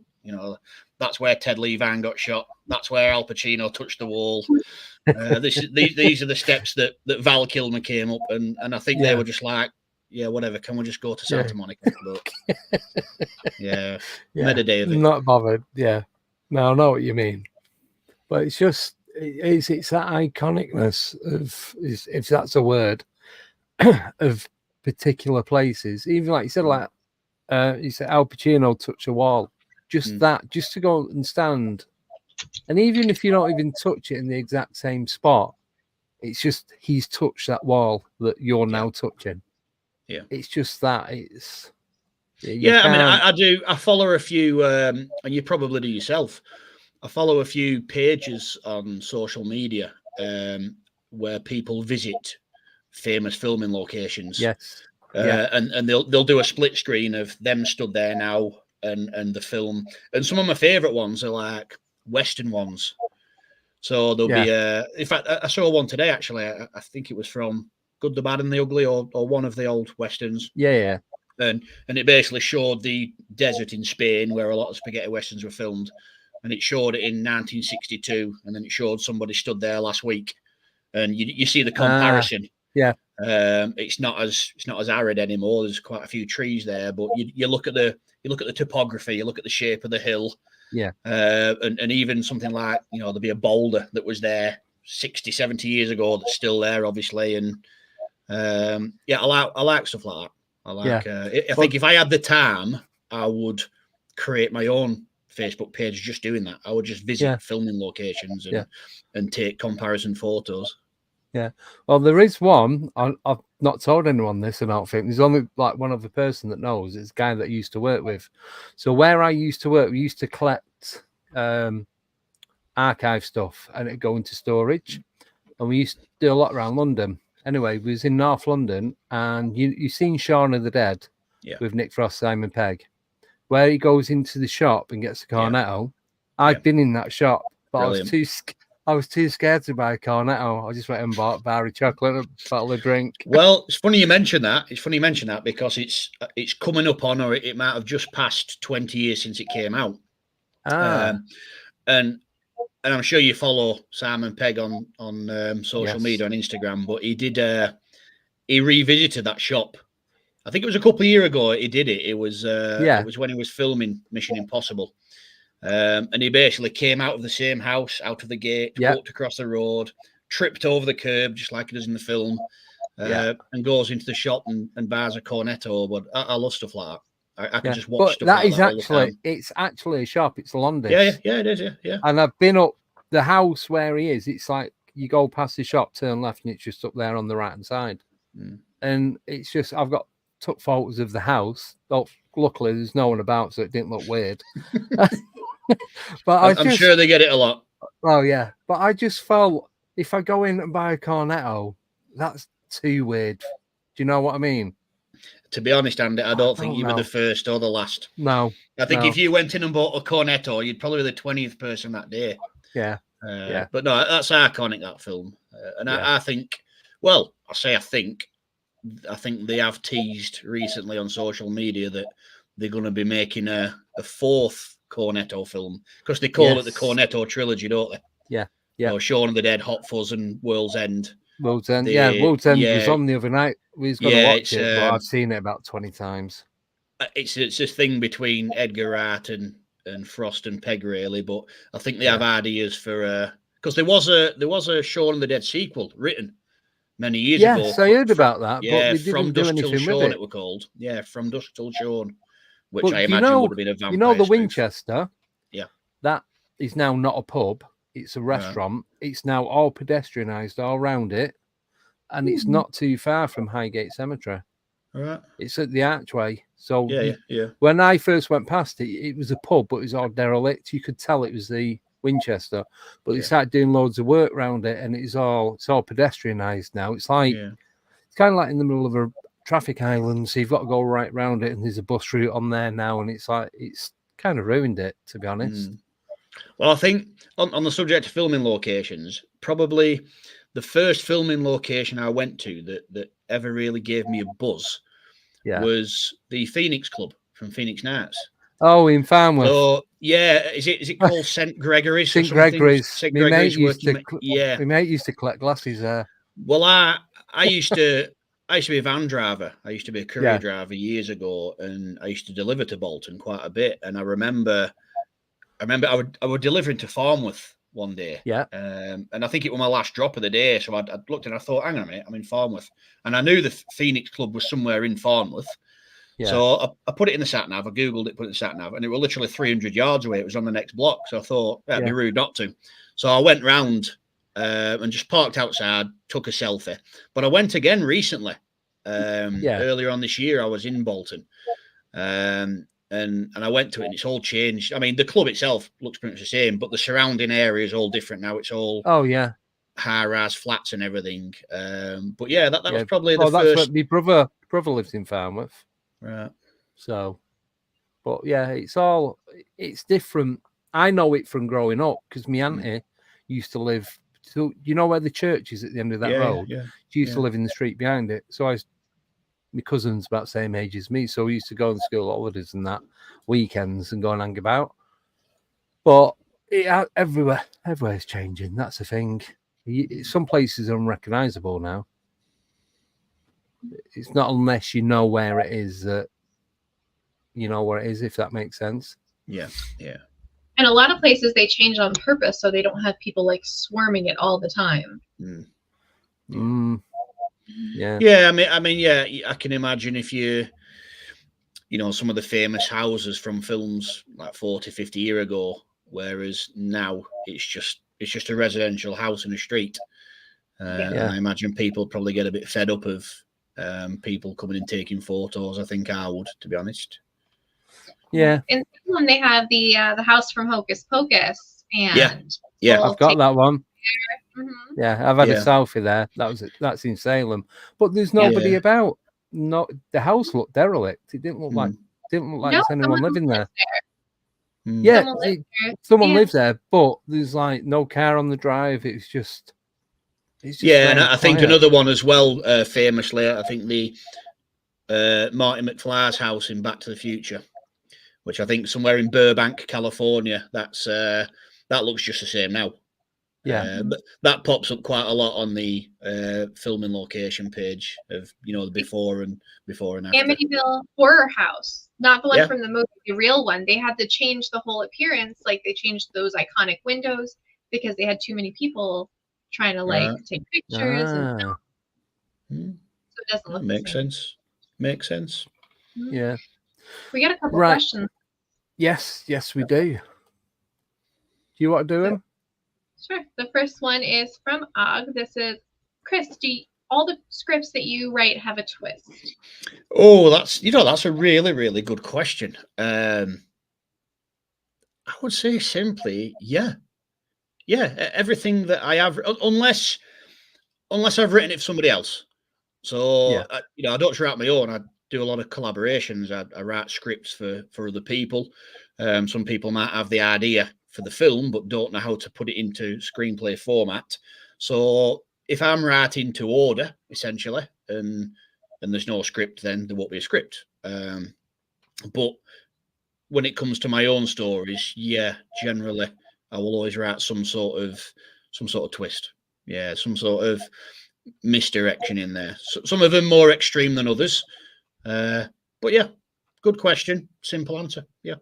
that's where Ted Levine got shot. That's where Al Pacino touched the wall. These are the steps that Val Kilmer came up, and I think they were just like, whatever. Can we just go to Santa Monica? But, made a day of it. Not bothered. Yeah, no, I know what you mean. But it's just it's that iconicness of, if that's a word, of particular places. Even like you said, you said Al Pacino touched a wall. Just that, just to go and stand. And even if you don't even touch it in the exact same spot, it's just he's touched that wall that you're now touching. Yeah, it's just that. It's I mean, I do. I follow a few, and you probably do yourself. I follow a few pages on social media where people visit famous filming locations. Yes, and they'll do a split screen of them stood there now and the film. And some of my favorite ones are like Western ones. So there'll be in fact, I saw one today actually. I think it was from Good, the Bad, and the Ugly, or one of the old Westerns. Yeah. And it basically showed the desert in Spain where a lot of spaghetti Westerns were filmed. And it showed it in 1962, and then it showed somebody stood there last week. And you see the comparison. It's not as arid anymore. There's quite a few trees there, but you look at the topography, you look at the shape of the hill. And even something like, there'll be a boulder that was there 60, 70 years ago that's still there, obviously. And I like stuff like that. I think if I had the time, I would create my own Facebook page just doing that. I would just visit filming locations and take comparison photos. Yeah. Well, there is one. I've not told anyone this about film. There's only like one other person that knows. It's a guy that I used to work with. So where I used to work, we used to collect archive stuff and it'd go into storage. And we used to do a lot around London. Anyway, we was in North London, and you've seen Shaun of the Dead with Nick Frost, Simon Pegg, where he goes into the shop and gets a Cornetto. I've been in that shop, but I was too scared to buy a Cornetto. I just went and bought a bar of chocolate and a bottle of drink. Well, it's funny you mention that. Because it's coming up on, or it might have just passed 20 years since it came out. And I'm sure you follow Simon Pegg on social media, on Instagram, but he revisited that shop. I think it was a couple of years ago he did it. It was when he was filming Mission Impossible. And he basically came out of the same house, out of the gate, walked across the road, tripped over the curb, just like it does in the film, and goes into the shop and buys a Cornetto. But I love stuff like that. I can just watch stuff like that. It's actually a shop. It's London. Yeah, it is. Yeah. And I've been up the house where he is. It's like you go past the shop, turn left, and it's just up there on the right hand side. And and it's just I've took photos of the house. Oh, luckily there's no one about, so it didn't look weird. But I'm sure they get it a lot. Oh yeah, but I just felt if I go in and buy a Cornetto, that's too weird. Do you know what I mean? To be honest, Andy, I don't think you were the first or the last. No. I think if you went in and bought a Cornetto, you'd probably be the 20th person that day. Yeah. But no, that's iconic, that film. And I think, well, I think they have teased recently on social media that they're going to be making a fourth Cornetto film, because they call it the Cornetto trilogy, don't they? Yeah. You know, Shaun of the Dead, Hot Fuzz, and World's End. World's End. World's End was on the other night. We was going to watch it, but I've seen it about 20 times. It's a thing between Edgar Wright and Frost and Pegg, really. But I think they have ideas for because there was a Shaun of the Dead sequel written many years ago. Yes, I heard about that. Yeah, but they From didn't do Dusk Till anything Shaun with it were called. Yeah, From Dusk Till Shaun, which but I imagine would have been a vampire. You know the spoof. Winchester? Yeah. That is now not a pub. It's a restaurant. It's now all pedestrianised all around it. And it's not too far from Highgate Cemetery. All right. It's at the Archway. So yeah. When I first went past it, it was a pub, but it was all derelict. You could tell it was the Winchester. But they started doing loads of work around it, and it's all pedestrianised now. It's like it's kind of like in the middle of a traffic island, so you've got to go right round it, and there's a bus route on there now, and it's like it's kind of ruined it, to be honest. Well, I think on the subject of filming locations, probably the first filming location I went to that ever really gave me a buzz was the Phoenix Club from Phoenix Nights. Oh, in Farnworth. So is it called St. Gregory's? St. Gregory's. St. Gregory's working. My mate used to collect glasses there. Well, I used to be a van driver. I used to be a courier driver years ago, and I used to deliver to Bolton quite a bit. And I remember I would delivering to Farnworth one day. Yeah. And I think it was my last drop of the day. So I looked and I thought, hang on a minute, I'm in Farnworth. And I knew the Phoenix Club was somewhere in Farnworth. Yeah. So I put it in the sat nav. I Googled it, put it in the sat nav, and it was literally 300 yards away. It was on the next block. So I thought that'd be rude not to. So I went round and just parked outside, took a selfie. But I went again recently. Earlier on this year, I was in Bolton. And I went to it, and it's all changed. I mean, the club itself looks pretty much the same, but the surrounding area is all different now. It's all high-rise flats and everything. But that was probably the first. That's what my brother lives in Farnworth. Right. So, but it's different. I know it from growing up because my auntie used to live. So you know where the church is at the end of that road? Yeah. She used to live in the street behind it. So my cousin's about the same age as me, so we used to go on school holidays and that weekends and go and hang about. But everywhere's changing. That's the thing. Some places are unrecognisable now. It's not unless you know where it is that you know where it is, if that makes sense. Yeah. And a lot of places they change on purpose so they don't have people like swarming it all the time. Yeah. I mean, I can imagine if you know, some of the famous houses from films like 40, 50 years ago, whereas now it's just a residential house in a street. And I imagine people probably get a bit fed up of people coming and taking photos. I think I would, to be honest. Yeah. In Finland, they have the house from Hocus Pocus, and I've got that one. Mm-hmm. Yeah, I've had a selfie there. That's in Salem, but there's nobody about. No, the house looked derelict. It didn't look like there's anyone living there. Yeah, someone lives there, but there's like no car on the drive. It's just and I think another one as well. Famously, I think the Marty McFly's house in Back to the Future, which I think somewhere in Burbank, California. That looks just the same now. Yeah, but that pops up quite a lot on the filming location page of the before and after. Amityville Horror House, not the one from the movie, the real one. They had to change the whole appearance. Like they changed those iconic windows because they had too many people trying to take pictures. And so it doesn't look makes sense. Makes sense. Yeah. We got a couple questions. Yes, we do. Do you want to do them? Sure. The first one is from Og. This is, Chris, all the scripts that you write have a twist? Oh, that's a really, really good question. I would say simply, yeah. Everything that I have, unless I've written it for somebody else. So I don't write my own. I do a lot of collaborations. I write scripts for other people. Some people might have the idea for the film, but don't know how to put it into screenplay format. So if I'm writing to order, essentially, and there's no script, then there won't be a script. But when it comes to my own stories, generally I will always write some sort of twist. Yeah, some sort of misdirection in there. So, some of them more extreme than others. But yeah, good question. Simple answer. Yeah.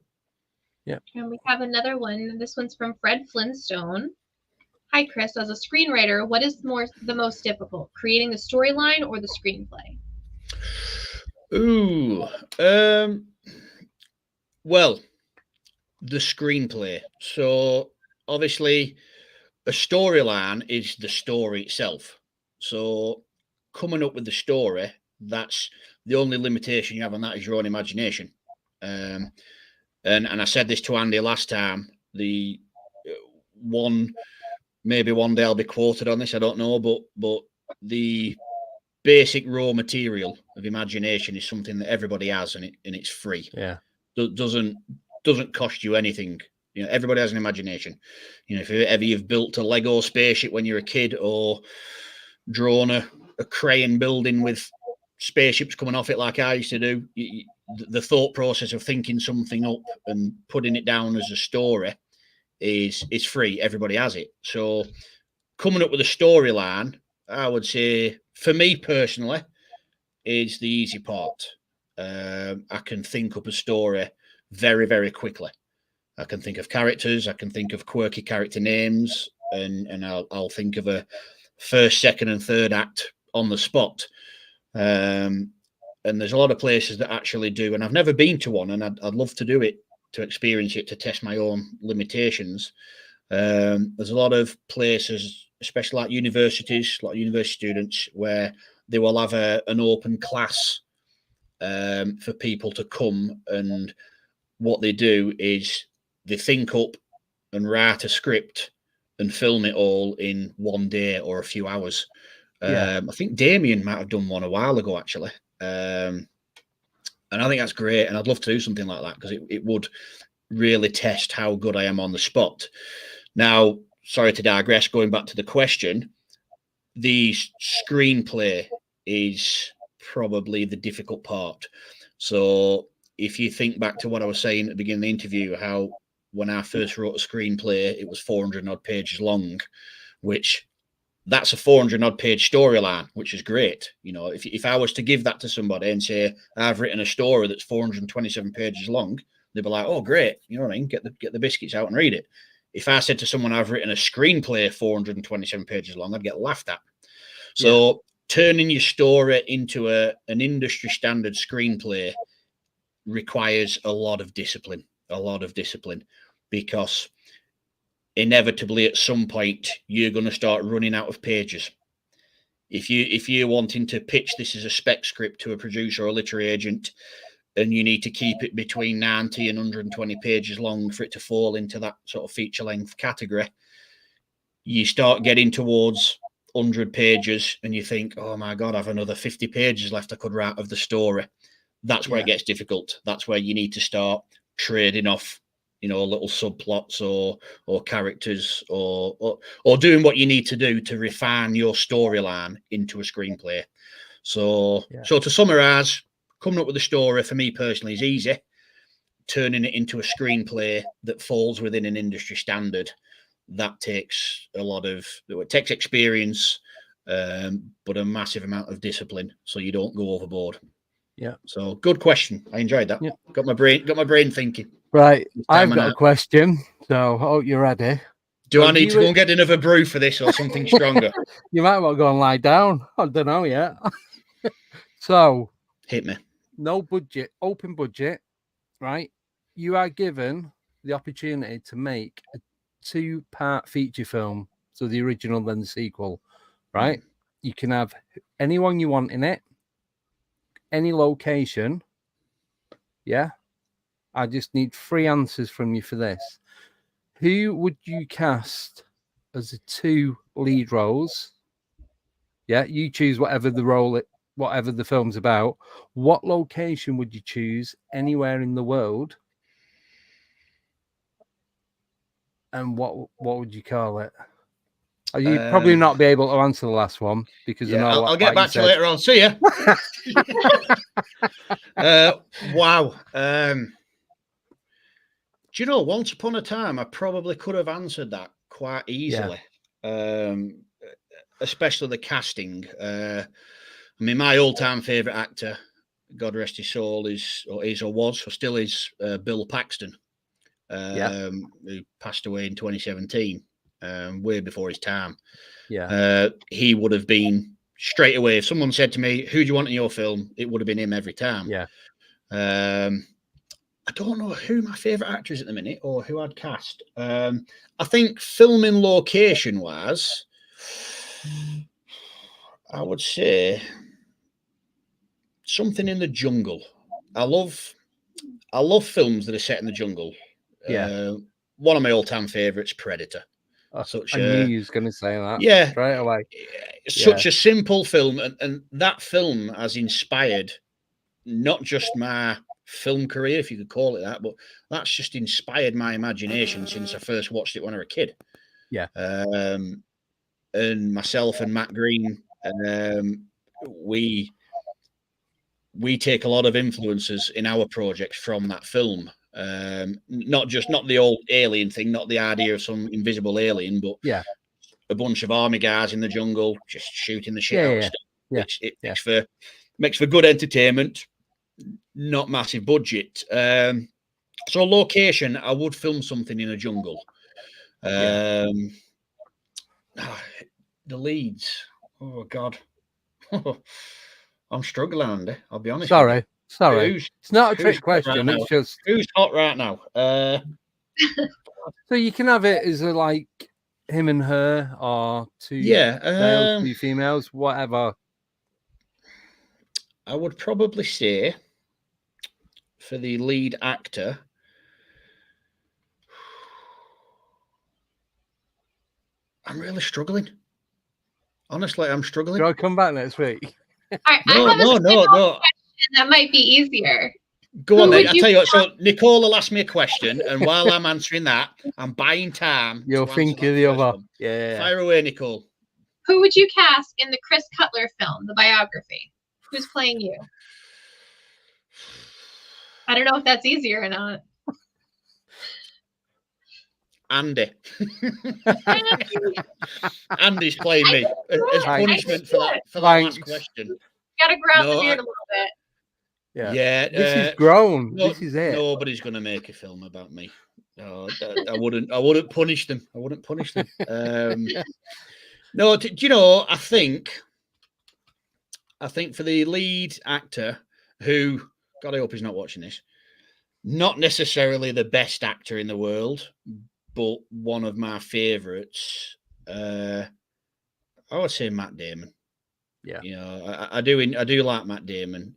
And we have another one. This one's from Fred Flintstone. Hi, Chris. As a screenwriter, what is the most difficult, creating the storyline or the screenplay? Ooh. Well, the screenplay. So obviously, a storyline is the story itself. So coming up with the story, that's the only limitation you have on that is your own imagination. And I said this to Andy last time. Maybe one day I'll be quoted on this. I don't know, but the basic raw material of imagination is something that everybody has, and it's free. Yeah, doesn't cost you anything. You know, everybody has an imagination. You know, if you've built a Lego spaceship when you're a kid, or drawn a crane building with spaceships coming off it like I used to do, the thought process of thinking something up and putting it down as a story is free. Everybody has it. So coming up with a storyline, I would say, for me personally, is the easy part. I can think up a story very, very quickly. I can think of characters. I can think of quirky character names, and I'll think of a first, second, and third act on the spot. And there's a lot of places that actually do, and I've never been to one, and I'd love to do it, to experience it, to test my own limitations. There's a lot of places, especially like universities, like university students, where they will have an open class for people to come, and what they do is they think up and write a script and film it all in one day or a few hours. I think Damien might have done one a while ago, actually. And I think that's great. And I'd love to do something like that, because it would really test how good I am on the spot. Now, sorry to digress, going back to the question, the screenplay is probably the difficult part. So if you think back to what I was saying at the beginning of the interview, how when I first wrote a screenplay, it was 400 odd pages long, which that's a 400 odd page storyline, which is great. You know, if I was to give that to somebody and say, I've written a story that's 427 pages long, they'd be like, oh, great. You know what I mean? Get the biscuits out and read it. If I said to someone, I've written a screenplay 427 pages long, I'd get laughed at. So turning your story into an industry standard screenplay requires a lot of discipline, because inevitably at some point you're going to start running out of pages. If you're wanting to pitch this as a spec script to a producer or a literary agent, and you need to keep it between 90 and 120 pages long for it to fall into that sort of feature length category, you start getting towards 100 pages and you think, oh my God, I have another 50 pages left I could write of the story. That's where it gets difficult. That's where you need to start trading off, you know, little subplots or characters or doing what you need to do to refine your storyline into a screenplay. So to summarize, coming up with a story for me personally is easy. Turning it into a screenplay that falls within an industry standard, that takes it takes experience, but a massive amount of discipline, so you don't go overboard. Yeah. So good question. I enjoyed that. Yeah. Got my brain thinking. Right. I've got a question. So I hope you're ready. Do I need to go and get another brew for this or something stronger? You might want to go and lie down. I don't know yet. So hit me. No budget, open budget, right? You are given the opportunity to make a 2-part feature film. So the original, then the sequel, right? You can have anyone you want in it, any location. Yeah. I just need 3 answers from you for this. Who would you cast as the 2 lead roles? Yeah, you choose whatever the role, whatever the film's about. What location would you choose anywhere in the world? And what would you call it? You probably not be able to answer the last one because I know I'll get back to you later on. See ya. Wow. Do you know, once upon a time, I probably could have answered that quite easily. Especially the casting. I mean, my all-time favorite actor, God rest his soul, still is Bill Paxton. Who passed away in 2017, way before his time. He would have been straight away. If someone said to me, "Who do you want in your film?" it would have been him every time. I don't know who my favorite actor is at the minute or who I'd cast. I think filming location wise, I would say something in the jungle. I love films that are set in the jungle. One of my all-time favorites, Predator. I knew you was going to say that. Yeah, straight away. Such a simple film, and that film has inspired not just my film career, if you could call it that, but that's just inspired my imagination since I first watched it when I was a kid. And myself and Matt Green, we take a lot of influences in our projects from that film. Not the old alien thing, not the idea of some invisible alien, but a bunch of army guys in the jungle just shooting the shit out of stuff. It makes for good entertainment, not massive budget. So location, I would film something in a jungle. The leads, oh God. I'm struggling, Andy. I'll be honest. Sorry. It's not a trick question. It's just who's hot right now. So you can have it as like him and her, or 2 males, 2 females, whatever. I would probably say for the lead actor, I'm really struggling. Honestly, I'm struggling. Do I come back next week? No. That might be easier. Go on then. I tell you what. So Nicole will ask me a question, and while I'm answering that, I'm buying time. You'll think of the other. Yeah. Fire away, Nicole. Who would you cast in the Chris Cutler film, the biography? Who's playing you? I don't know if that's easier or not. Andy. Andy's playing me as punishment for that last question. Gotta ground the beard a little bit. Yeah. This is grown. This is it. Nobody's gonna make a film about me. No, I wouldn't punish them. No, do you know? I think for the lead actor, who, God, I hope he's not watching this. Not necessarily the best actor in the world, but one of my favorites. I would say Matt Damon. Yeah, you know, I do like Matt Damon.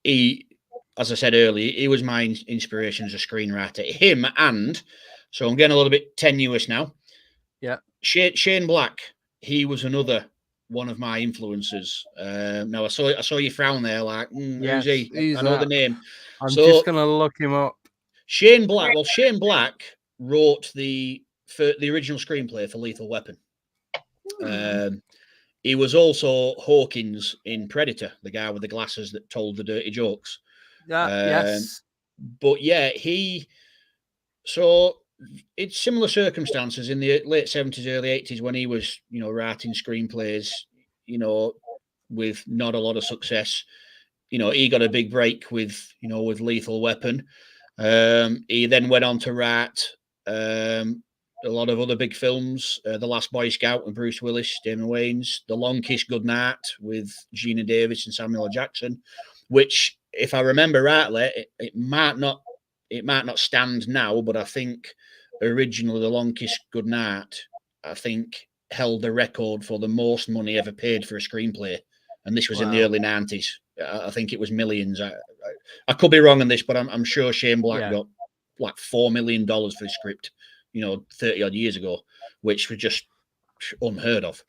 He, as I said earlier, he was my inspiration as a screenwriter. Him, and so I'm getting a little bit tenuous now. Yeah, Shane Black. He was another one of my influences. Now I saw you frown there, like who's he? I know the name. I'm just gonna look him up. Shane Black. Well, Shane Black wrote the original screenplay for Lethal Weapon. He was also Hawkins in Predator, the guy with the glasses that told the dirty jokes. Yes. But yeah, so it's similar circumstances in the late 70s, early 80s when he was, writing screenplays, with not a lot of success. He got a big break with Lethal Weapon. He then went on to write a lot of other big films, The Last Boy Scout with Bruce Willis, Damon Wayans, The Long Kiss Goodnight with Gina Davis and Samuel L. Jackson, which, if I remember rightly, it might not stand now, but I think originally The Long Kiss Goodnight, I think held the record for the most money ever paid for a screenplay, and this was in the early 90s. I think it was millions. I could be wrong on this, but I'm sure Shane Black got like $4 million for the script, 30 odd years ago, which was just unheard of.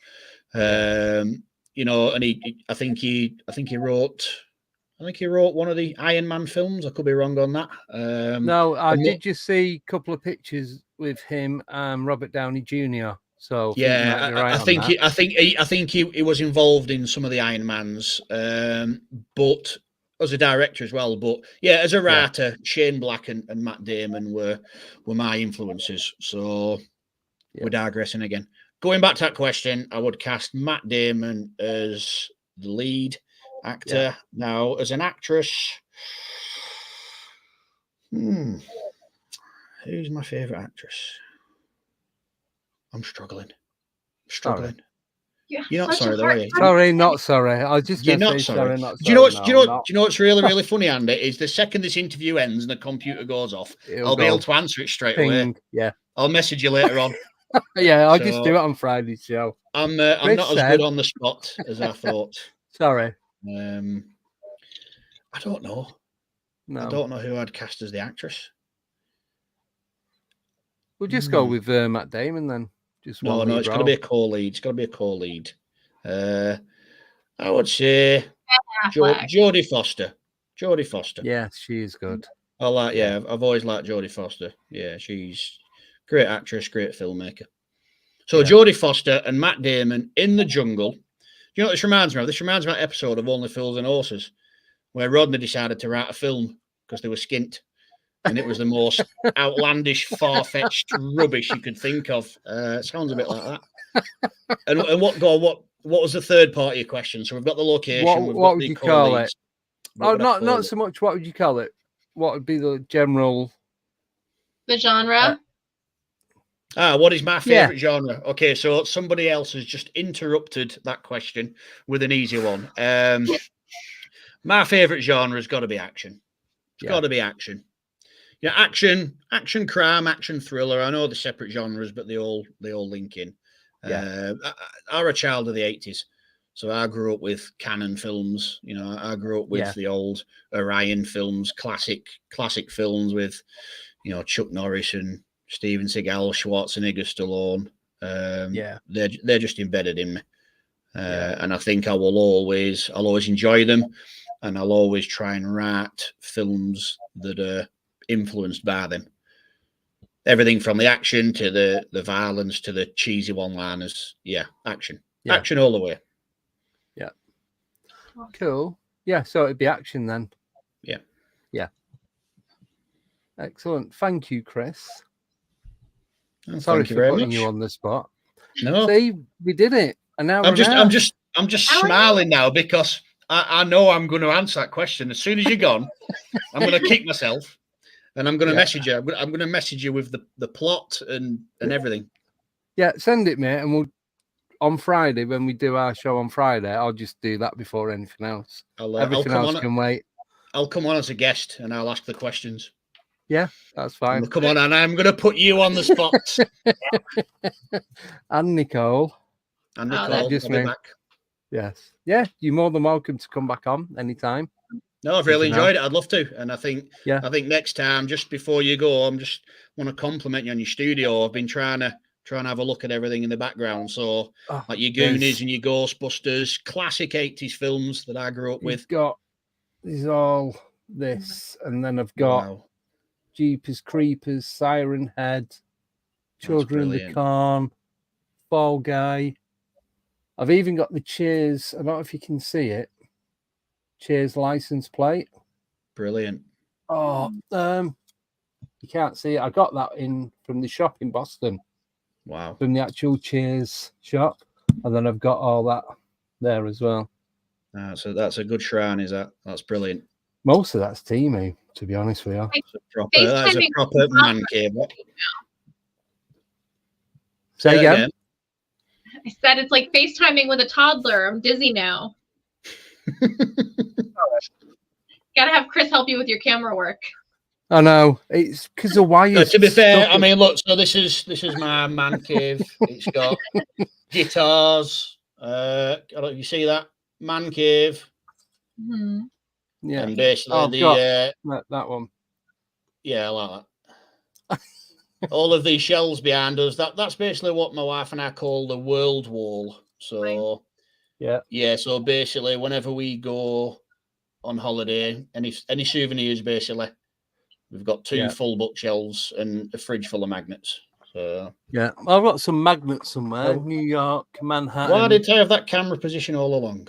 And I think he wrote one of the Iron Man films. I could be wrong on that. No, I did just see a couple of pictures with him and Robert Downey Jr. So I think he was involved in some of the Iron Mans, but as a director as well. But as a writer, Shane Black and Matt Damon were my influences. So we're digressing again. Going back to that question, I would cast Matt Damon as the lead actor. Now, as an actress, who's my favorite actress? I'm struggling. Sorry. Yeah, you're not sorry, though, are you? Sorry, not sorry. I was just going to say sorry, not sorry. Do you know what's really, really funny, Andy? Is the second this interview ends and the computer goes off, I'll be able to answer it straight away. Yeah. I'll message you later on. I'll just do it on Friday's show. I'm not as good on the spot as I thought. Sorry. I don't know. No. I don't know who I'd cast as the actress. We'll just go with Matt Damon then. Just no, it's got to be a co-lead. It's got to be a co-lead. I would say Jodie Foster. Jodie Foster. Yeah, she is good. I've always liked Jodie Foster. Yeah, she's a great actress, great filmmaker. So Jodie Foster and Matt Damon in the jungle. Do you know what this reminds me of? This reminds me of an episode of Only Fools and Horses, where Rodney decided to write a film because they were skint. And it was the most outlandish, far-fetched rubbish you could think of. Sounds a bit like that. And what was the third part of your question? So we've got the location. What would you call it? Oh, not so much. What would you call it? What would be the general? The genre. What is my favorite genre? Okay, so somebody else has just interrupted that question with an easy one. My favorite genre has got to be action. It's got to be action. Yeah, action, crime, action, thriller. I know the separate genres, but they all link in. I'm a child of the 80s, so I grew up with Cannon films. I grew up with the old Orion films, classic films with, Chuck Norris and Steven Seagal, Schwarzenegger, Stallone. They're just embedded in me, and I think I'll always enjoy them, and I'll always try and write films that are influenced by them. Everything from the action to the violence to the cheesy one-liners. Action all the way. Cool. So it'd be action then. Yeah. Excellent. Thank you, Chris. Sorry for putting you on the spot. No, see, we did it. And now I'm just smiling now because I know I'm going to answer that question as soon as you're gone. I'm going to kick myself. And I'm going to message you. I'm going to message you with the plot and everything. Yeah, send it, mate. And we'll on Friday when we do our show on Friday. I'll just do that before anything else. Everything else can wait. I'll come on as a guest and I'll ask the questions. Yeah, that's fine. Come on, and I'm going to put you on the spot. And Nicole. Just me. Back. Yes. Yeah, you're more than welcome to come back on anytime. No, I've really enjoyed it. I'd love to. And I think next time, just before you go, I'm just want to compliment you on your studio. I've been trying to have a look at everything in the background. So like your Goonies and your Ghostbusters, classic 80s films that I grew up with. There's all this. And then I've got Jeepers Creepers, Siren Head, Children of the Corn, Fall Guy. I've even got the Cheers. I don't know if you can see it. Cheers license plate. Brilliant. Oh, you can't see it. I got that from the shop in Boston. Wow. From the actual Cheers shop. And then I've got all that there as well. So that's a good shrine, is that? That's brilliant. Most of that's Teemu, to be honest with you. That's a proper man cave. Say again? I said it's like FaceTiming with a toddler. I'm dizzy now. Gotta have Chris help you with your camera work. I know. It's because the wires. To be fair, stuck I mean, look. So this is my man cave. It's got guitars. You see that man cave? Mhm. Yeah. And basically I've got that one. Yeah, I like that. All of these shelves behind us. That's basically what my wife and I call the world wall. So yeah. So basically, whenever we go on holiday, any souvenirs, basically, we've got 2 full bookshelves and a fridge full of magnets. So yeah, I've got some magnets somewhere. New York, Manhattan. Why did I have that camera position all along?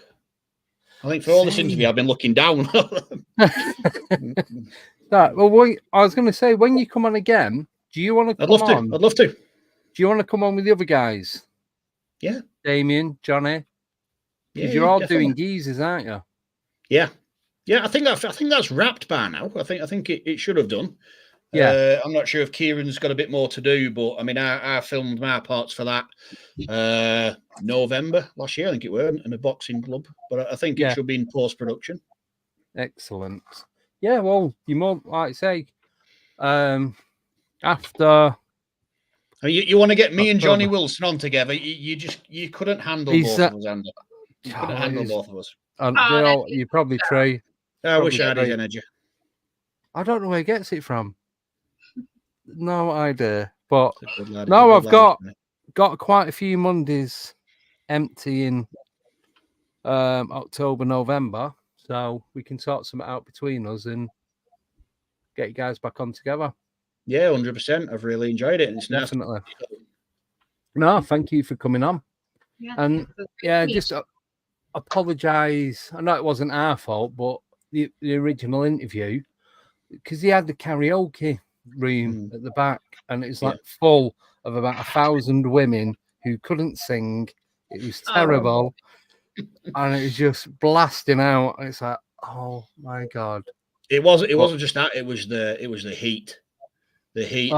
I think for all this interview, I've been looking down. Well, I was going to say, when you come on again, do you want to come on? I'd love to. Do you want to come on with the other guys? Yeah. Damien, Johnny. Because you're all doing geezers, aren't you? Yeah. Yeah, I think that's wrapped by now. I think it should have done. Yeah. I'm not sure if Kieran's got a bit more to do, but I mean, I filmed my parts for that November last year, I think it were, in a boxing club. But I think it should be in post-production. Excellent. Yeah, well, you more like I say, after you want to get me and Johnny Wilson on together. You couldn't handle both of us, Andy. You couldn't handle both of us. You probably try. I wish I had his energy. I don't know where he gets it from. No idea. But no, I've got quite a few Mondays empty in October, November. So we can sort something out between us and get you guys back on together. Yeah, 100%. I've really enjoyed it. It's definitely. No, thank you for coming on. Yeah, and just apologise. I know it wasn't our fault, but the original interview, because he had the karaoke room at the back, and it was like full of about 1,000 women who couldn't sing. It was terrible, and it was just blasting out. It's like, oh my god! It wasn't just that. It was the heat. The heat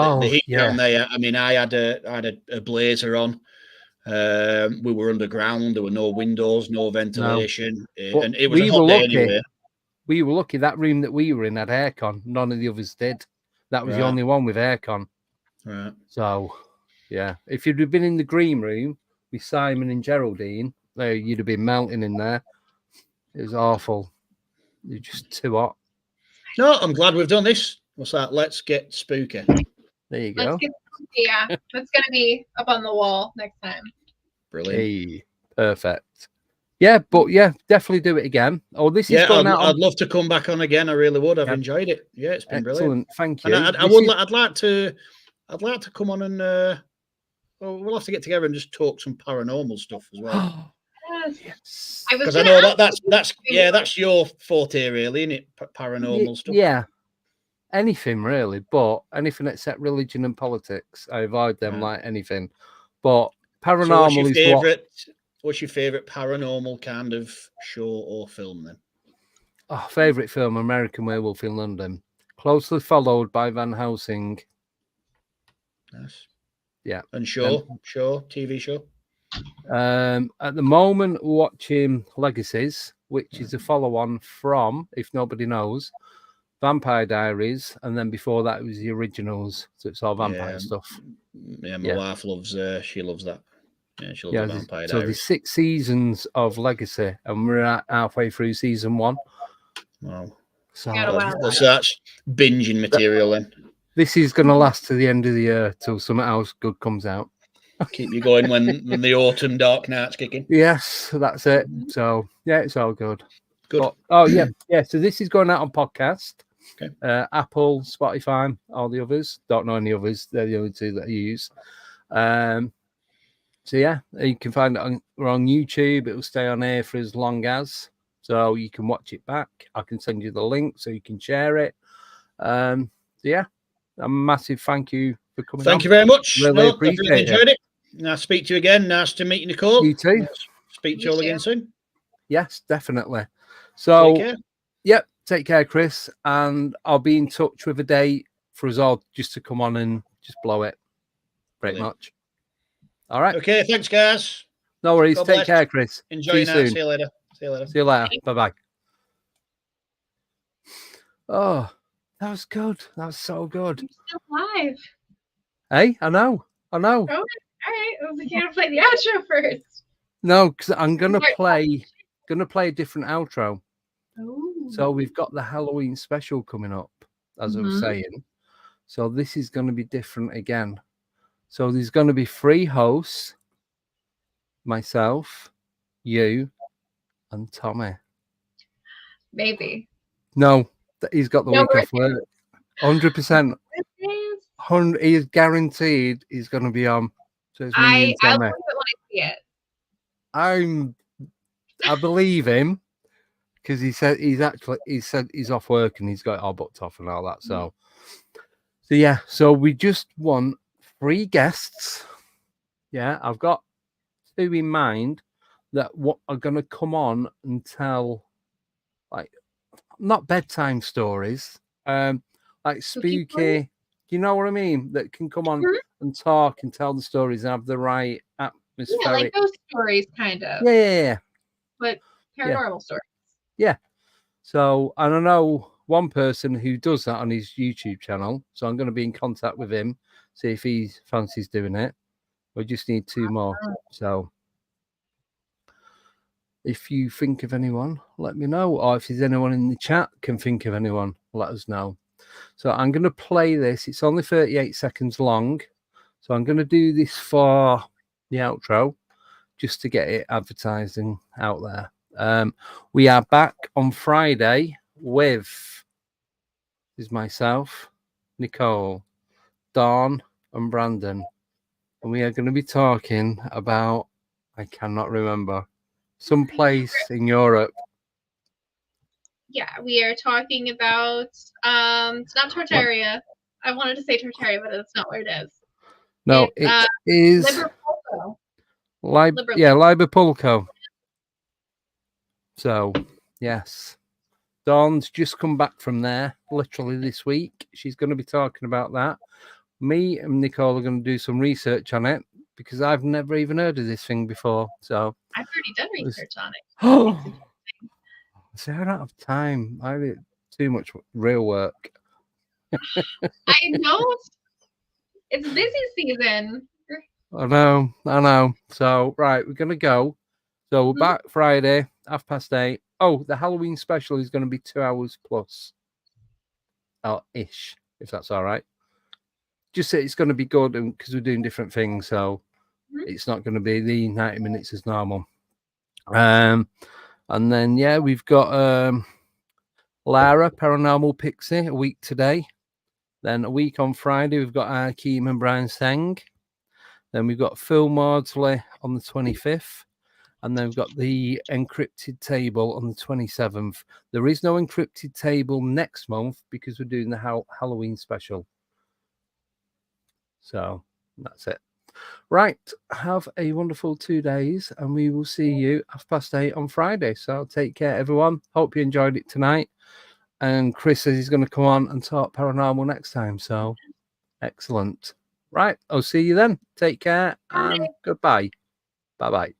down there. I mean, I had a blazer on. We were underground. There were no windows, no ventilation, and it was a hot day anyway. We were lucky that room that we were in had aircon. None of the others did. That was the only one with aircon. Right. So, yeah, if you'd have been in the green room with Simon and Geraldine, you'd have been melting in there. It was awful. You're just too hot. No, I'm glad we've done this. What's that? Let's get spooky. There you go. Yeah, that's gonna be up on the wall next time. Brilliant. Hey, perfect. Yeah, but definitely do it again. Oh, this is going out. I'd love to come back on again. I really would. I've enjoyed it. Yeah, it's been brilliant. Thank you. And I'd like to come on and we'll have to get together and just talk some paranormal stuff as well. Yes. Because I know that's your forte, really, isn't it? Paranormal stuff. Yeah. Anything really, but anything except religion and politics. I avoid them like anything. But paranormal What's your favorite paranormal kind of show or film then? Oh, favorite film, American Werewolf in London, closely followed by Van Helsing. Nice. Yeah. And TV show. At the moment, we're watching Legacies, which is a follow-on from, if nobody knows, Vampire Diaries, and then before that it was the originals, so it's all vampire stuff. Yeah, my wife loves. She loves that. Yeah, she loves the Vampire Diaries. So there's 6 seasons of Legacy, and we're halfway through season 1. Wow. So that's binging material then. This is going to last to the end of the year till something else good comes out. Keep you going when the autumn dark nights kick in. Yes, that's it. So yeah, it's all good. Good. But, so this is going out on podcast. Okay. Apple, Spotify, all the others. Don't know any others. They're the only 2 that I use. So yeah, you can find it we're on YouTube. It will stay on air for as long as, so you can watch it back. I can send you the link so you can share it. So yeah, a massive thank you for coming. Thank you very much. Really appreciate it. Enjoyed it. I'll speak to you again. Nice to meet you, Nicole. You too. Speak to you all again soon. Yes, definitely. So take care. Yep, take care, Chris, and I'll be in touch with a date for us all just to come on and just blow it. Pretty much. All right. Okay, thanks, guys. No worries. Take care, Chris. Enjoy your night. See you later. See you later. Bye-bye. Oh, That was good. That was so good. I'm still live. Hey, I know. Oh, all right. I was like, you gotta play the outro first. No, because I'm gonna play a different outro. Ooh. So we've got the Halloween special coming up, as I was saying. So this is going to be different again. So there's going to be 3 hosts, myself, you, and Tommy. Maybe. No, he's got the week off work. 100%. He is guaranteed he's going to be on. So it's me and Tommy. I love it when I see it. I believe him because he said he's off work and he's got it all booked off and all that. So yeah. So we just want 3 guests. Yeah, I've got 2 in mind that what are going to come on and tell, like, not bedtime stories, like spooky. Do you know what I mean? That can come on and talk and tell the stories and have the right atmosphere. Yeah, like ghost stories, kind of. Yeah. But paranormal stories. Yeah. So, and I know one person who does that on his YouTube channel. So I'm going to be in contact with him, see if he fancies doing it. We just need 2 more. So if you think of anyone, let me know. Or if there's anyone in the chat can think of anyone, let us know. So I'm going to play this. It's only 38 seconds long. So I'm going to do this for the outro just to get it advertising out there. We are back on Friday with myself, Nicole, Dawn, and Brandon. And we are going to be talking about, I cannot remember, some place in Europe. Yeah, we are talking about, it's not Tartaria. I wanted to say Tartaria, but that's not where it is. No, it is Liverpool. So, yes. Dawn's just come back from there, literally this week. She's going to be talking about that. Me and Nicole are going to do some research on it because I've never even heard of this thing before. So I've already done research on it. Oh, see, I don't have time. I do too much real work. I know. It's busy season. I know. So, right, we're going to go. So, we're back Friday, 8:30. Oh, the Halloween special is going to be 2 hours plus. Ish, if that's all right. Just say it's going to be good because we're doing different things. So, it's not going to be the 90 minutes as normal. And then, yeah, we've got Lara, Paranormal Pixie, a week today. Then a week on Friday, we've got Akeem and Brian Seng. Then we've got Phil Maudsley on the 25th. And then we've got the encrypted table on the 27th. There is no encrypted table next month because we're doing the Halloween special. So that's it. Right. Have a wonderful 2 days and we will see you 8:30 on Friday. So take care, everyone. Hope you enjoyed it tonight. And Chris says he's going to come on and talk paranormal next time. So excellent. Right. I'll see you then. Take care and goodbye. Bye-bye.